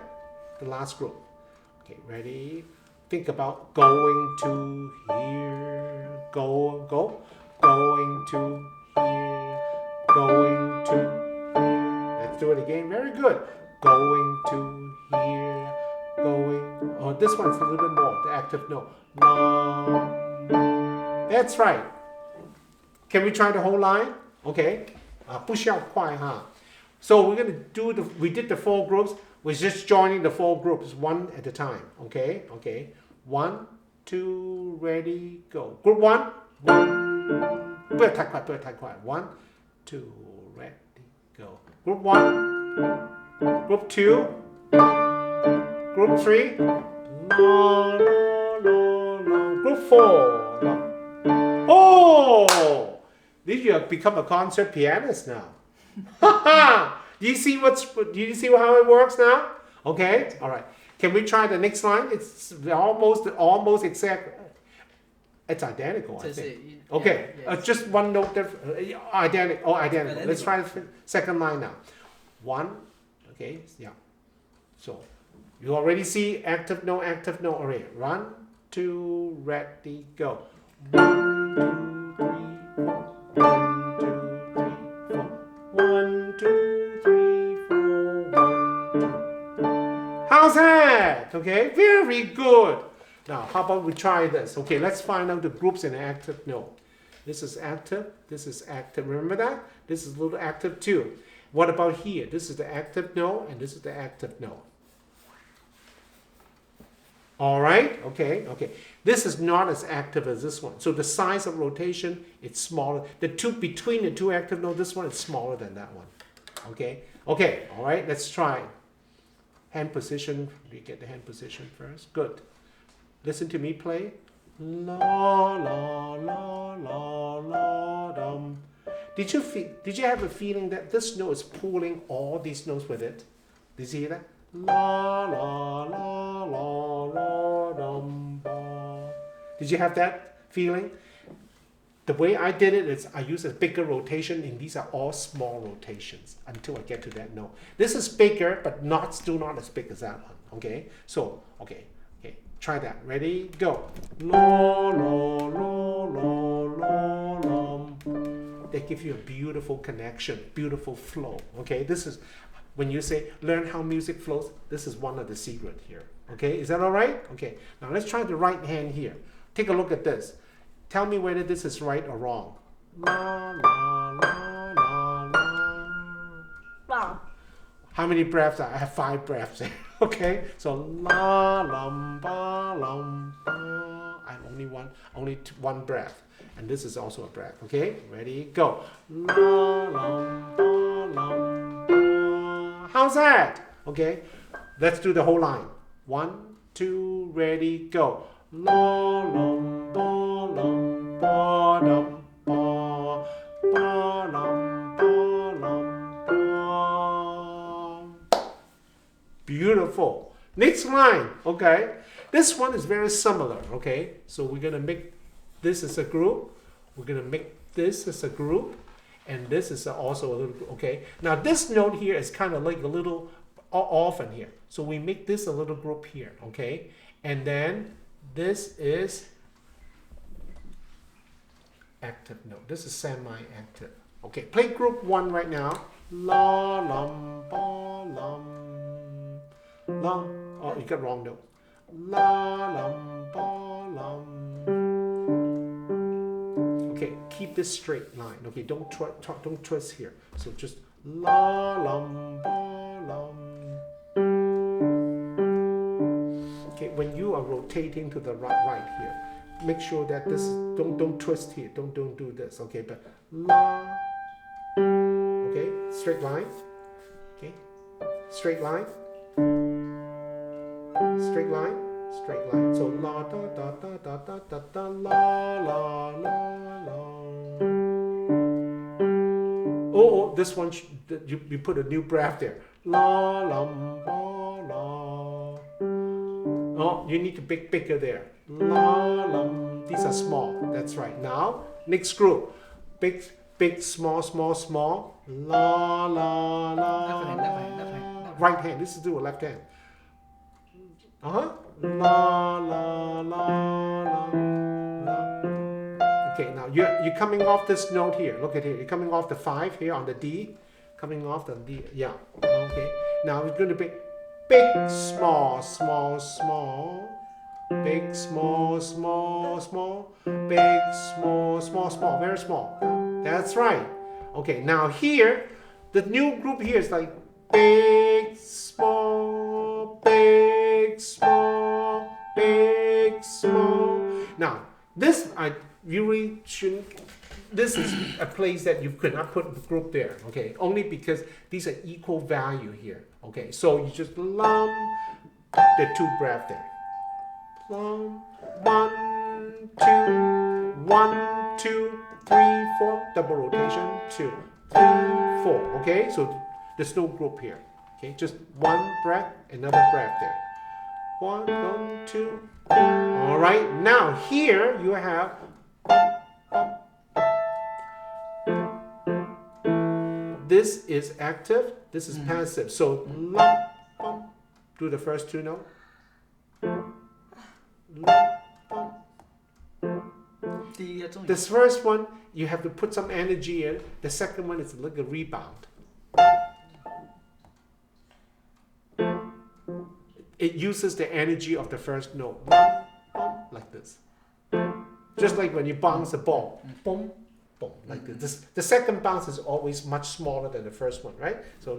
The last group. Okay, ready? Think about going to here. Go. Going to here. Going to here. Let's do it again. Very good. Going to here. Going. Oh, this one's a little bit more. The active note. Long. That's right. Can we try the whole line? Okay. 不需要快哈. So we're going to do we did the 4 groups. We're just joining the 4 groups one at a time. Okay. 1, 2, ready, go. Group 1. 不要太快. 1, 2, ready, go. Group 1. Group 2. Group 3. La, la, la, la. Group 4. Oh! You have become a concert pianist now. Do you see how it works now? Okay, all right. Can we try the next line? It's almost exact. It's identical, I think. Okay, just one note different. Identical. Let's try the second line now. 1. Okay, yeah. So you already see active note already. 1, 2, ready, go. 1, 2, 3, 4. 1, 2, 3, 4. 1, 2, 3, 4. 1, 2. How's that? Okay, very good. Now, how about we try this? Okay, let's find out the groups in an active note. This is active. This is active. Remember that? This is a little active too. What about here? This is the active note, and this is the active note. All right, okay. This is not as active as this one. So the size of rotation, it's smaller. Between the 2 active notes, this one is smaller than that one. Okay, all right, let's try. Hand position, we get the hand position first. Good. Listen to me play. La, la, la, la, la, dum. Did you have a feeling that this note is pulling all these notes with it? Did you hear that? La, la, la, la, la, dum, ba. Did you have that feeling? The way I did it is I use a bigger rotation, and these are all small rotations until I get to that note. This is bigger, but still not as big as that one. Okay? So, okay. Try that. Ready? Go. La, la, la, la, la, la. They give you a beautiful connection, beautiful flow. Okay? This is when you say learn how music flows, this is one of the secrets here. Okay, is that all right? Okay, now let's try the right hand here. Take a look at this. Tell me whether this is right or wrong. La, la, la, la, la. Wrong. How many breaths? I have 5 breaths. Okay, so la, lam, ba, lam, ba. I have only one breath. And this is also a breath. Okay, ready, go. La, lam, ba, lam, ba. How's that? Okay, let's do the whole line. 1, 2, ready, go. La, lam, ba, lam, ba, dum, ba, ba, lam, ba, lam, ba. Beautiful. Next line, okay. This one is very similar, okay. So we're gonna make this as a group. We're gonna make this as a group, and this is also a little group, okay. Now this note here is kind of like a little off in here. So we make this a little group here, okay. And then this is active note. This is semi-active. Okay, play group 1 right now. La lam ba lam lam. Oh, you got wrong note. La lam ba lam. Okay, keep this straight line. Okay, don't twist here. So just la lam ba lam. Okay, when you are rotating to the right here, make sure that this don't twist here. Don't do this. Okay, but la. Okay, straight line. Okay, straight line. Straight line. Straight line. So la da da da da da da da la la la la. Oh, this one you put a new breath there. La lam ba la. Oh, you need to bigger there. La lam. These are small. That's right. Now next group. Big, small. La la la. Left hand, left hand, left hand. Right hand. This is do a left hand. La la la la. Okay, now you're coming off this note here. Look at here. You're coming off the 5 here on the D. Coming off the D. Yeah. Okay. Now it's going to be big, small. Big, small. Big, small. Very small. That's right. Okay, now here, the new group here is like big, small. Now, this you really shouldn't. This is a place that you could not put the group there. Okay, only because these are equal value here. Okay, so you just lump the 2 breath there. Plum, 1, 2, 3, 4, double rotation, 2, 3, 4. Okay, so there's no group here. Okay, just 1 breath, another breath there. 1, 2. All right, now here you have this is active, this is passive. So do the first 2 notes. This first one, you have to put some energy in. The second one is like a rebound. It uses the energy of the first note. Like this. Just like when you bounce a ball. Boom, boom, like this. The second bounce is always much smaller than the first one, right? So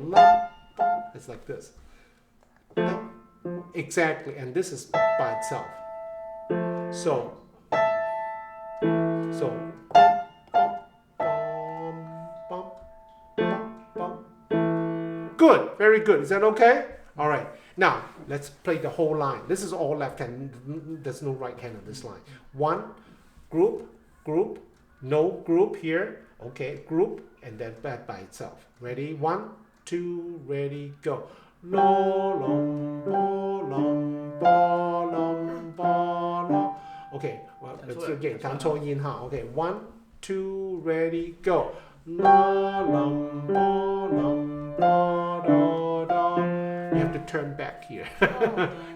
it's like this. Exactly, and this is by itself. So good, very good. Is that okay? All right. Now let's play the whole line. This is all left hand. There's no right hand on this line. 1 group, no group here. Okay, group, and then back by itself. Ready? 1, 2, ready, go. Lo long bo long bo long bo long. Okay, well, let's do it again. 弹错音哈. Okay, 1, 2, ready, go. La long bo long bo do do. You have to turn back here.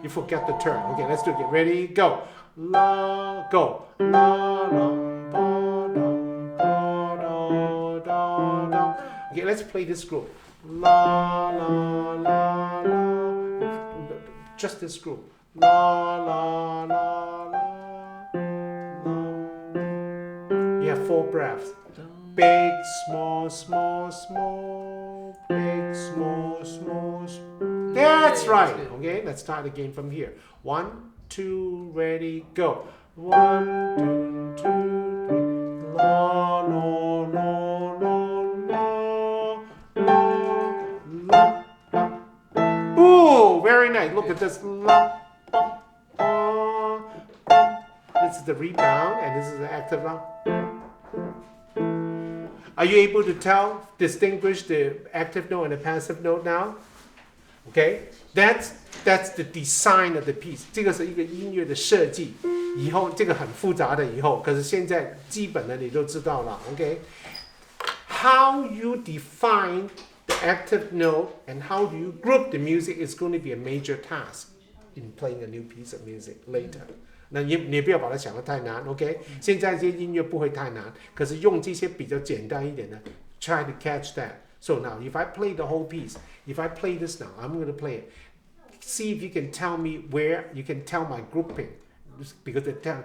You forget the turn. Okay, let's do it again. Ready, go. La, go. La long bo long bo do do do. Okay, let's play this group. La la la la. Just this group. La la la la. You have 4 breaths. Big, small. Big, small. That's right. Okay, let's start again from here. 1, 2, ready, go. 1, 2, 3. La la la la. Ooh, very nice. Look at this. This is the rebound, and this is the active round. Are you able to distinguish the active note and the passive note now? Okay, that's That's the design of the piece. 这个是一个音乐的设计。以后这个很复杂的，以后可是现在基本的你都知道了。OK， How you define the active note and how do you group the music is going to be a major task in playing a new piece of music later. 那你不要把它想得太难 ，OK？ 现在这些音乐不会太难，可是用这些比较简单一点的 ，try to catch that. So now, if I play the whole piece, if I play this now, I'm going to play it. See if you can tell me where you can tell my grouping, because they tell.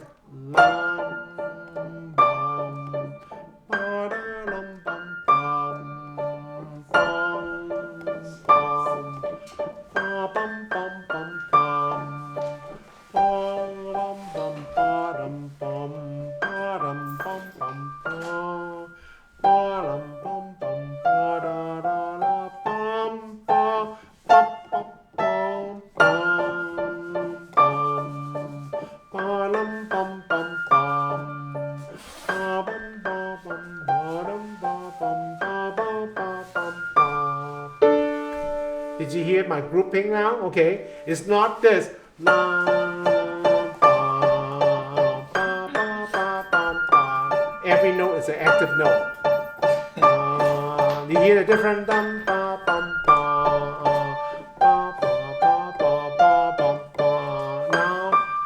Did you hear my grouping now? Okay, it's not this. Every note is an active note. You hear the different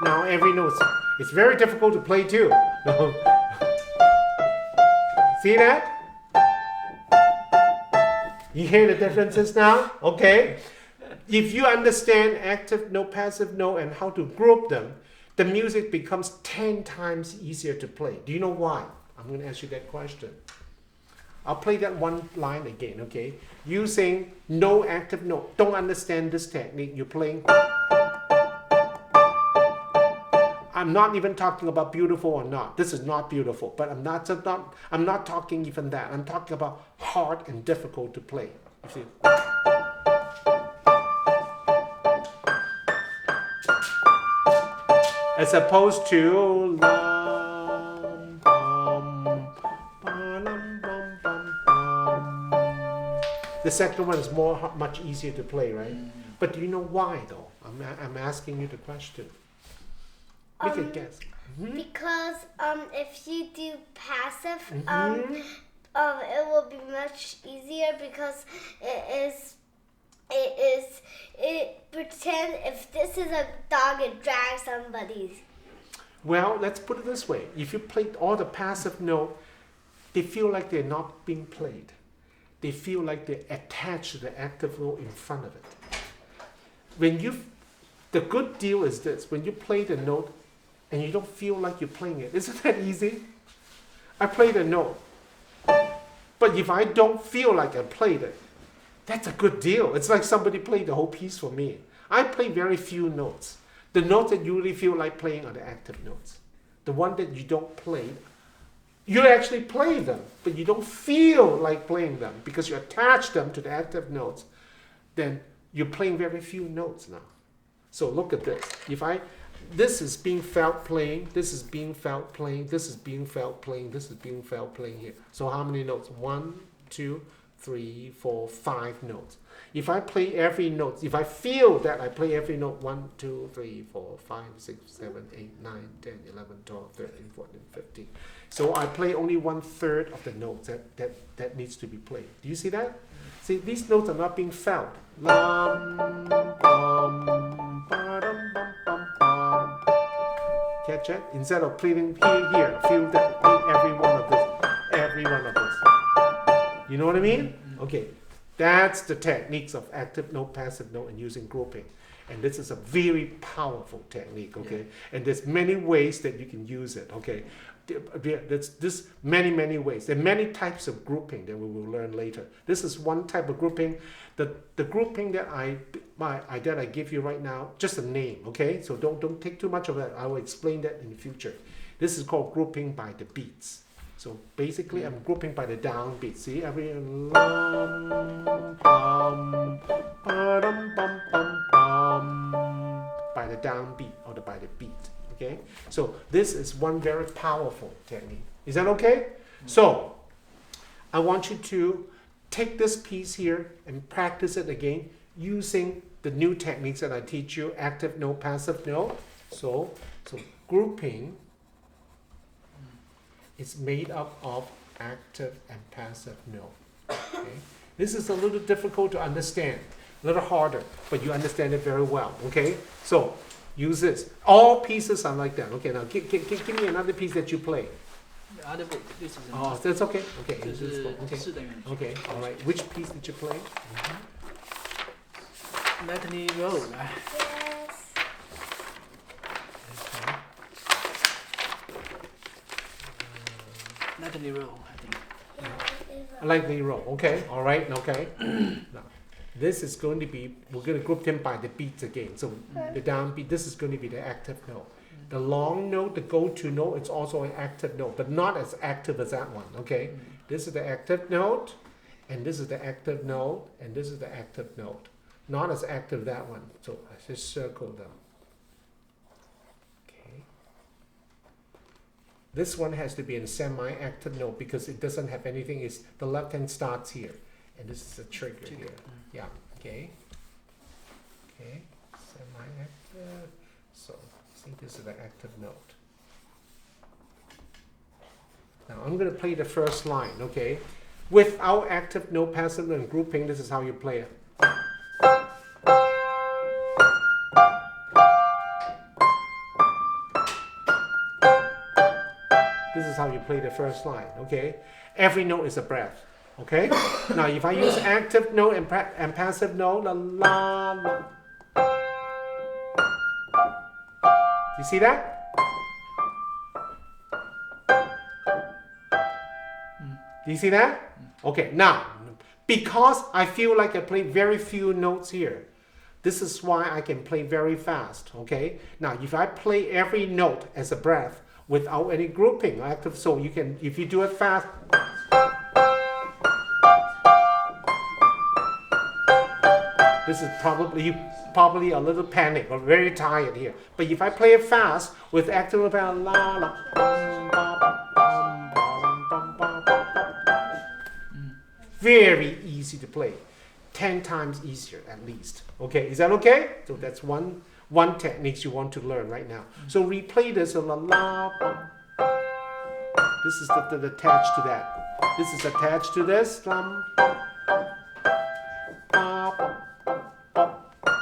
now every note. It's very difficult to play too. See that? You hear the differences now? Okay. If you understand active note, passive note, and how to group them, the music becomes 10 times easier to play. Do you know why? I'm going to ask you that question. I'll play that one line again, okay? Using no active note. Don't understand this technique. You're playing. I'm not even talking about beautiful or not. This is not beautiful, but I'm not talking even that. I'm talking about hard and difficult to play. You see? As opposed to the second one is much easier to play, right? But do you know why though? I'm asking you the question. Make a guess. Because if you do passive, it will be much easier because it pretend if this is a dog, it drags somebody's. Well, let's put it this way. If you play all the passive note, they feel like they're not being played. They feel like they're attached to the active note in front of it. The good deal is this, when you play the note and you don't feel like you're playing it, isn't that easy? I play the note, but if I don't feel like I played it, that's a good deal. It's like somebody played the whole piece for me. I play very few notes. The notes that you really feel like playing are the active notes. The one that you don't play, you actually play them, but you don't feel like playing them because you attach them to the active notes. Then you're playing very few notes now. So look at this. This is being felt playing, this is being felt playing, this is being felt playing, this is being felt playing here. So how many notes? 1, 2, 3, 4, 5 notes. If I play every note, if I feel that I play every note, 1, 2, 3, 4, 5, 6, 7, 8, 9, 10, 11, 12, 13, 14, 15. So I play only 1/3 of the notes that needs to be played. Do you see that? See, these notes are not being felt. Catch it? Instead of playing here, feel that, every one of this. You know what I mean? Okay, that's the techniques of active note, passive note, and using grouping. And this is a very powerful technique, okay? Yeah. And there's many ways that you can use it, okay? There's many ways. There are many types of grouping that we will learn later. This is one type of grouping. The grouping that I give you right now, just a name, okay? So don't take too much of that. I will explain that in the future. This is called grouping by the beats. So basically, I'm grouping by the downbeat. See, every by the downbeat or by the beat. Okay, so this is one very powerful technique. Is that okay? So I want you to take this piece here and practice it again using the new techniques that I teach you, active note, passive note. So grouping is made up of active and passive note. Okay? This is a little difficult to understand, a little harder, but you understand it very well. Okay? So use this. All pieces are like that. Okay, now give me another piece that you play. The other book, this is Oh, that's okay. Okay, 这 use this 是 book. Okay. 四等元曲 Okay, all right. Which piece did you play? Let me roll，来， Yes. Let me roll，I think。 Lightly roll. Okay, all right. Okay. Now, this is going to be. We're going to group them by the beats again. So the downbeat. This is going to be the active note. The long note, the go-to note, it's also an active note, but not as active as that one. Okay. This is the active note, and this is the active note, and this is the active note. Not as active that one. So I just circle them. Okay. This one has to be in semi-active note because it doesn't have anything. It's the left hand starts here, and this is a trigger here. Yeah. Okay. Okay. Semi-active. So see, this is the active note. Now I'm going to play the first line. Okay. Without active note, passive note, and grouping, this is how you play it. This is how you play the first line, okay? Every note is a breath, okay? Now, if I use active note and passive note, la la la. You see that? Do you see that? Okay, now, because I feel like I play very few notes here, this is why I can play very fast, okay? Now, if I play every note as a breath without any grouping, active, so you can, if you do it fast, this is probably a little panic or very tired here. But if I play it fast with active la la, very easy to play, 10 times easier at least. Okay, is that okay? So that's one technique you want to learn right now. So replay this la la. This is the attached to that. This is attached to this.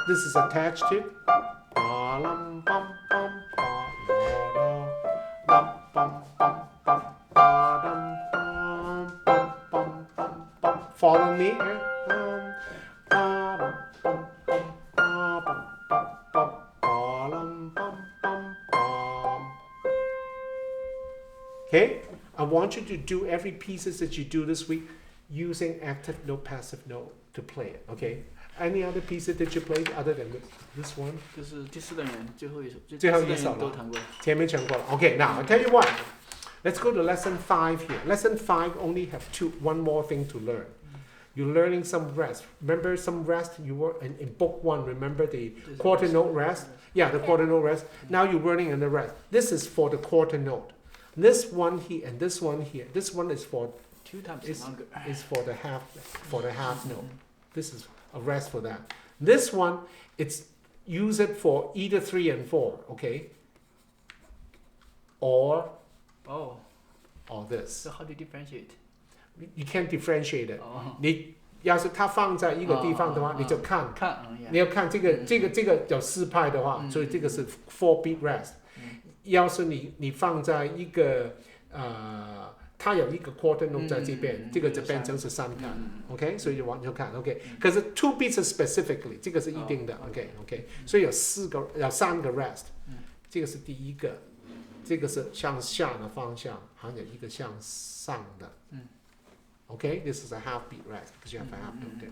This is attached to. Follow me. Okay, I want you to do every pieces that you do this week using active note, passive note to play it. Okay. Any other pieces that you played other than this one? 就是第四等元最后一首，就最后一首第四等元都弹过。前面讲过了。Okay, now I tell you what. Let's go to lesson 5 here. Lesson 5 only have one more thing to learn. You're learning some rest. Remember some rest? You were in book 1. Remember the quarter note rest? Yeah, the quarter note rest. Now you're learning in the rest. This is for the quarter note. This one here and this one here. This one is for 2 times longer. is for the half note. This is a rest for that. This one, it's use it for either 3 and 4, okay? Or this. So how do you differentiate? You can't differentiate it. 哦，你要是它放在一个地方的话，你就看，看，你要看这个有4拍的话，所以这个是 4 beat rest。要是你放在一个它有一个 quarter note 在这边，这个就变成是3拍。OK， 所以就看 OK。可是 2 beats specifically， 这个是一定的。OK， 所以有3个 rest。这个是第一个，这个是向下的方向，还有一个向上的。Okay, this is a half beat rest because you have a half note there.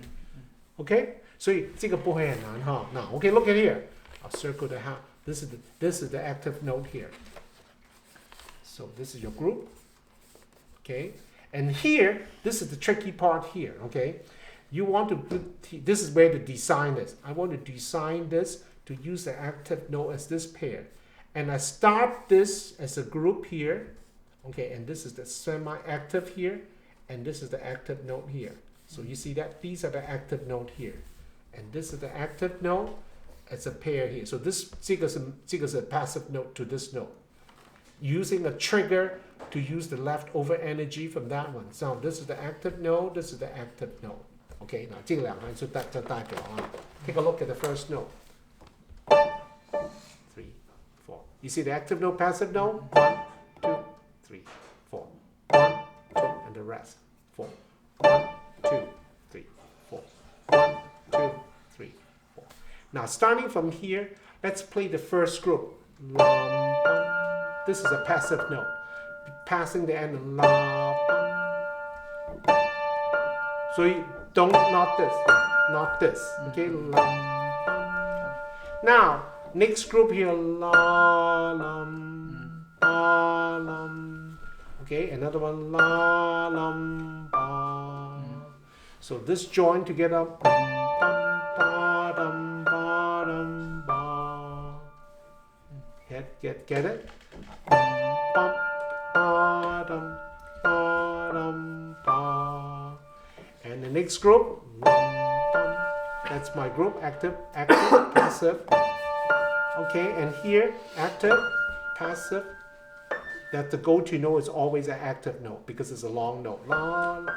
Okay, 所以这个不会很难哈。Now, okay, look at here. I'll circle the half. This is the active note here. So this is your group. Okay, and here, this is the tricky part here. Okay, you want to this is where the design is. I want to design this to use the active note as this pair, and I start this as a group here. Okay, and this is the semi-active here. And this is the active note here. So you see that these are the active note here. and this is the active note. It's a pair here. So this 这个是 passive note to this note. Using a trigger to use the leftover energy from that one. So this is the active note, this is the active note. Okay, 嗱，這兩個就代表啊。Take a look at the first note. 3, 4. You see the active note, passive note? 1, 2, 3, 4. 1, 2, and the rest. 4. 1, 2, 3, 4. 1, 2, 3, 4. Now starting from here, let's play the first group. This is a passive note. Passing the end. La. So you don't, not this. Okay. La. Now next group here. La lam. La lam. Okay, another one. La lam. Ba. So this join together. Ba dum ba dum ba. Get it? Bum, ba, dum, ba, dum, ba. And the next group, that's my group, active, passive. Okay, and here, active, passive. That the go-to note is always an active note because it's a long note. La, la.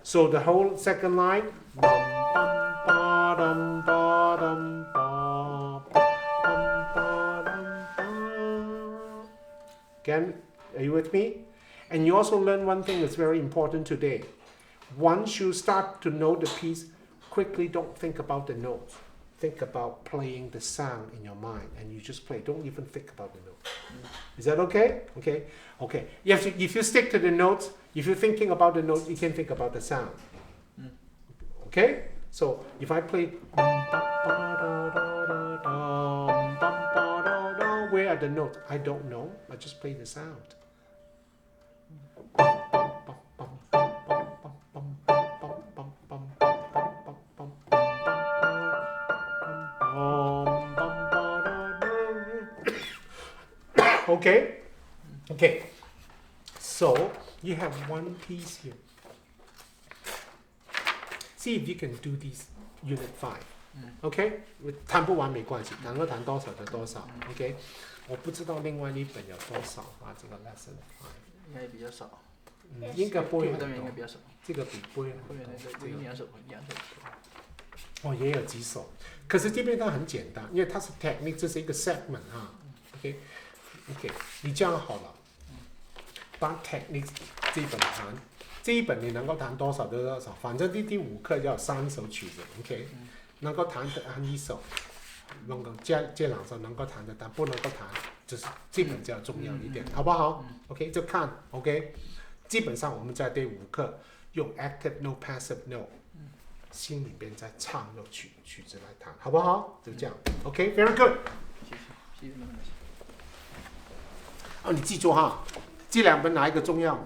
So the whole second line, bum, bum, ba, dum, ba, dum, ba. Again, are you with me? And you also learn one thing that's very important today. Once you start to know the piece, quickly don't think about the notes. Think about playing the sound in your mind, and you just play. Don't even think about the notes. Is that okay? Okay. Okay. If you stick to the notes, if you're thinking about the notes, you can think about the sound. Okay. So if I play, where are the notes? I don't know. I just play the sound. Okay? Okay. So you have one piece here. See if you can do this unit 5. OK， 彈不完沒關係，能夠彈多少就多少。OK， 我不知道另外一本有多少啊，這個 lesson 5。应该比较少。應該不會很多，應該多。比較少。這個比不會很後面多。那個有兩首。哦，也有幾首，可是基本上很簡單，因為它是 technique， 這是一個 segment 哈。OK， 你這樣好了，把 technique 這本彈，這一本你能夠彈多少就多少，反正第5課要有3首曲子 ，OK， 能夠彈一首，能夠這2首能夠彈的彈，不能夠彈，就是這本比較重要一點，好不好？OK， 就看 OK， 基本上我們在第5課用 active note passive note。心里边在唱那曲子来弹，好不好？就这样 ，OK，very good。謝謝，哦，你記住哈，這2本哪一個重要？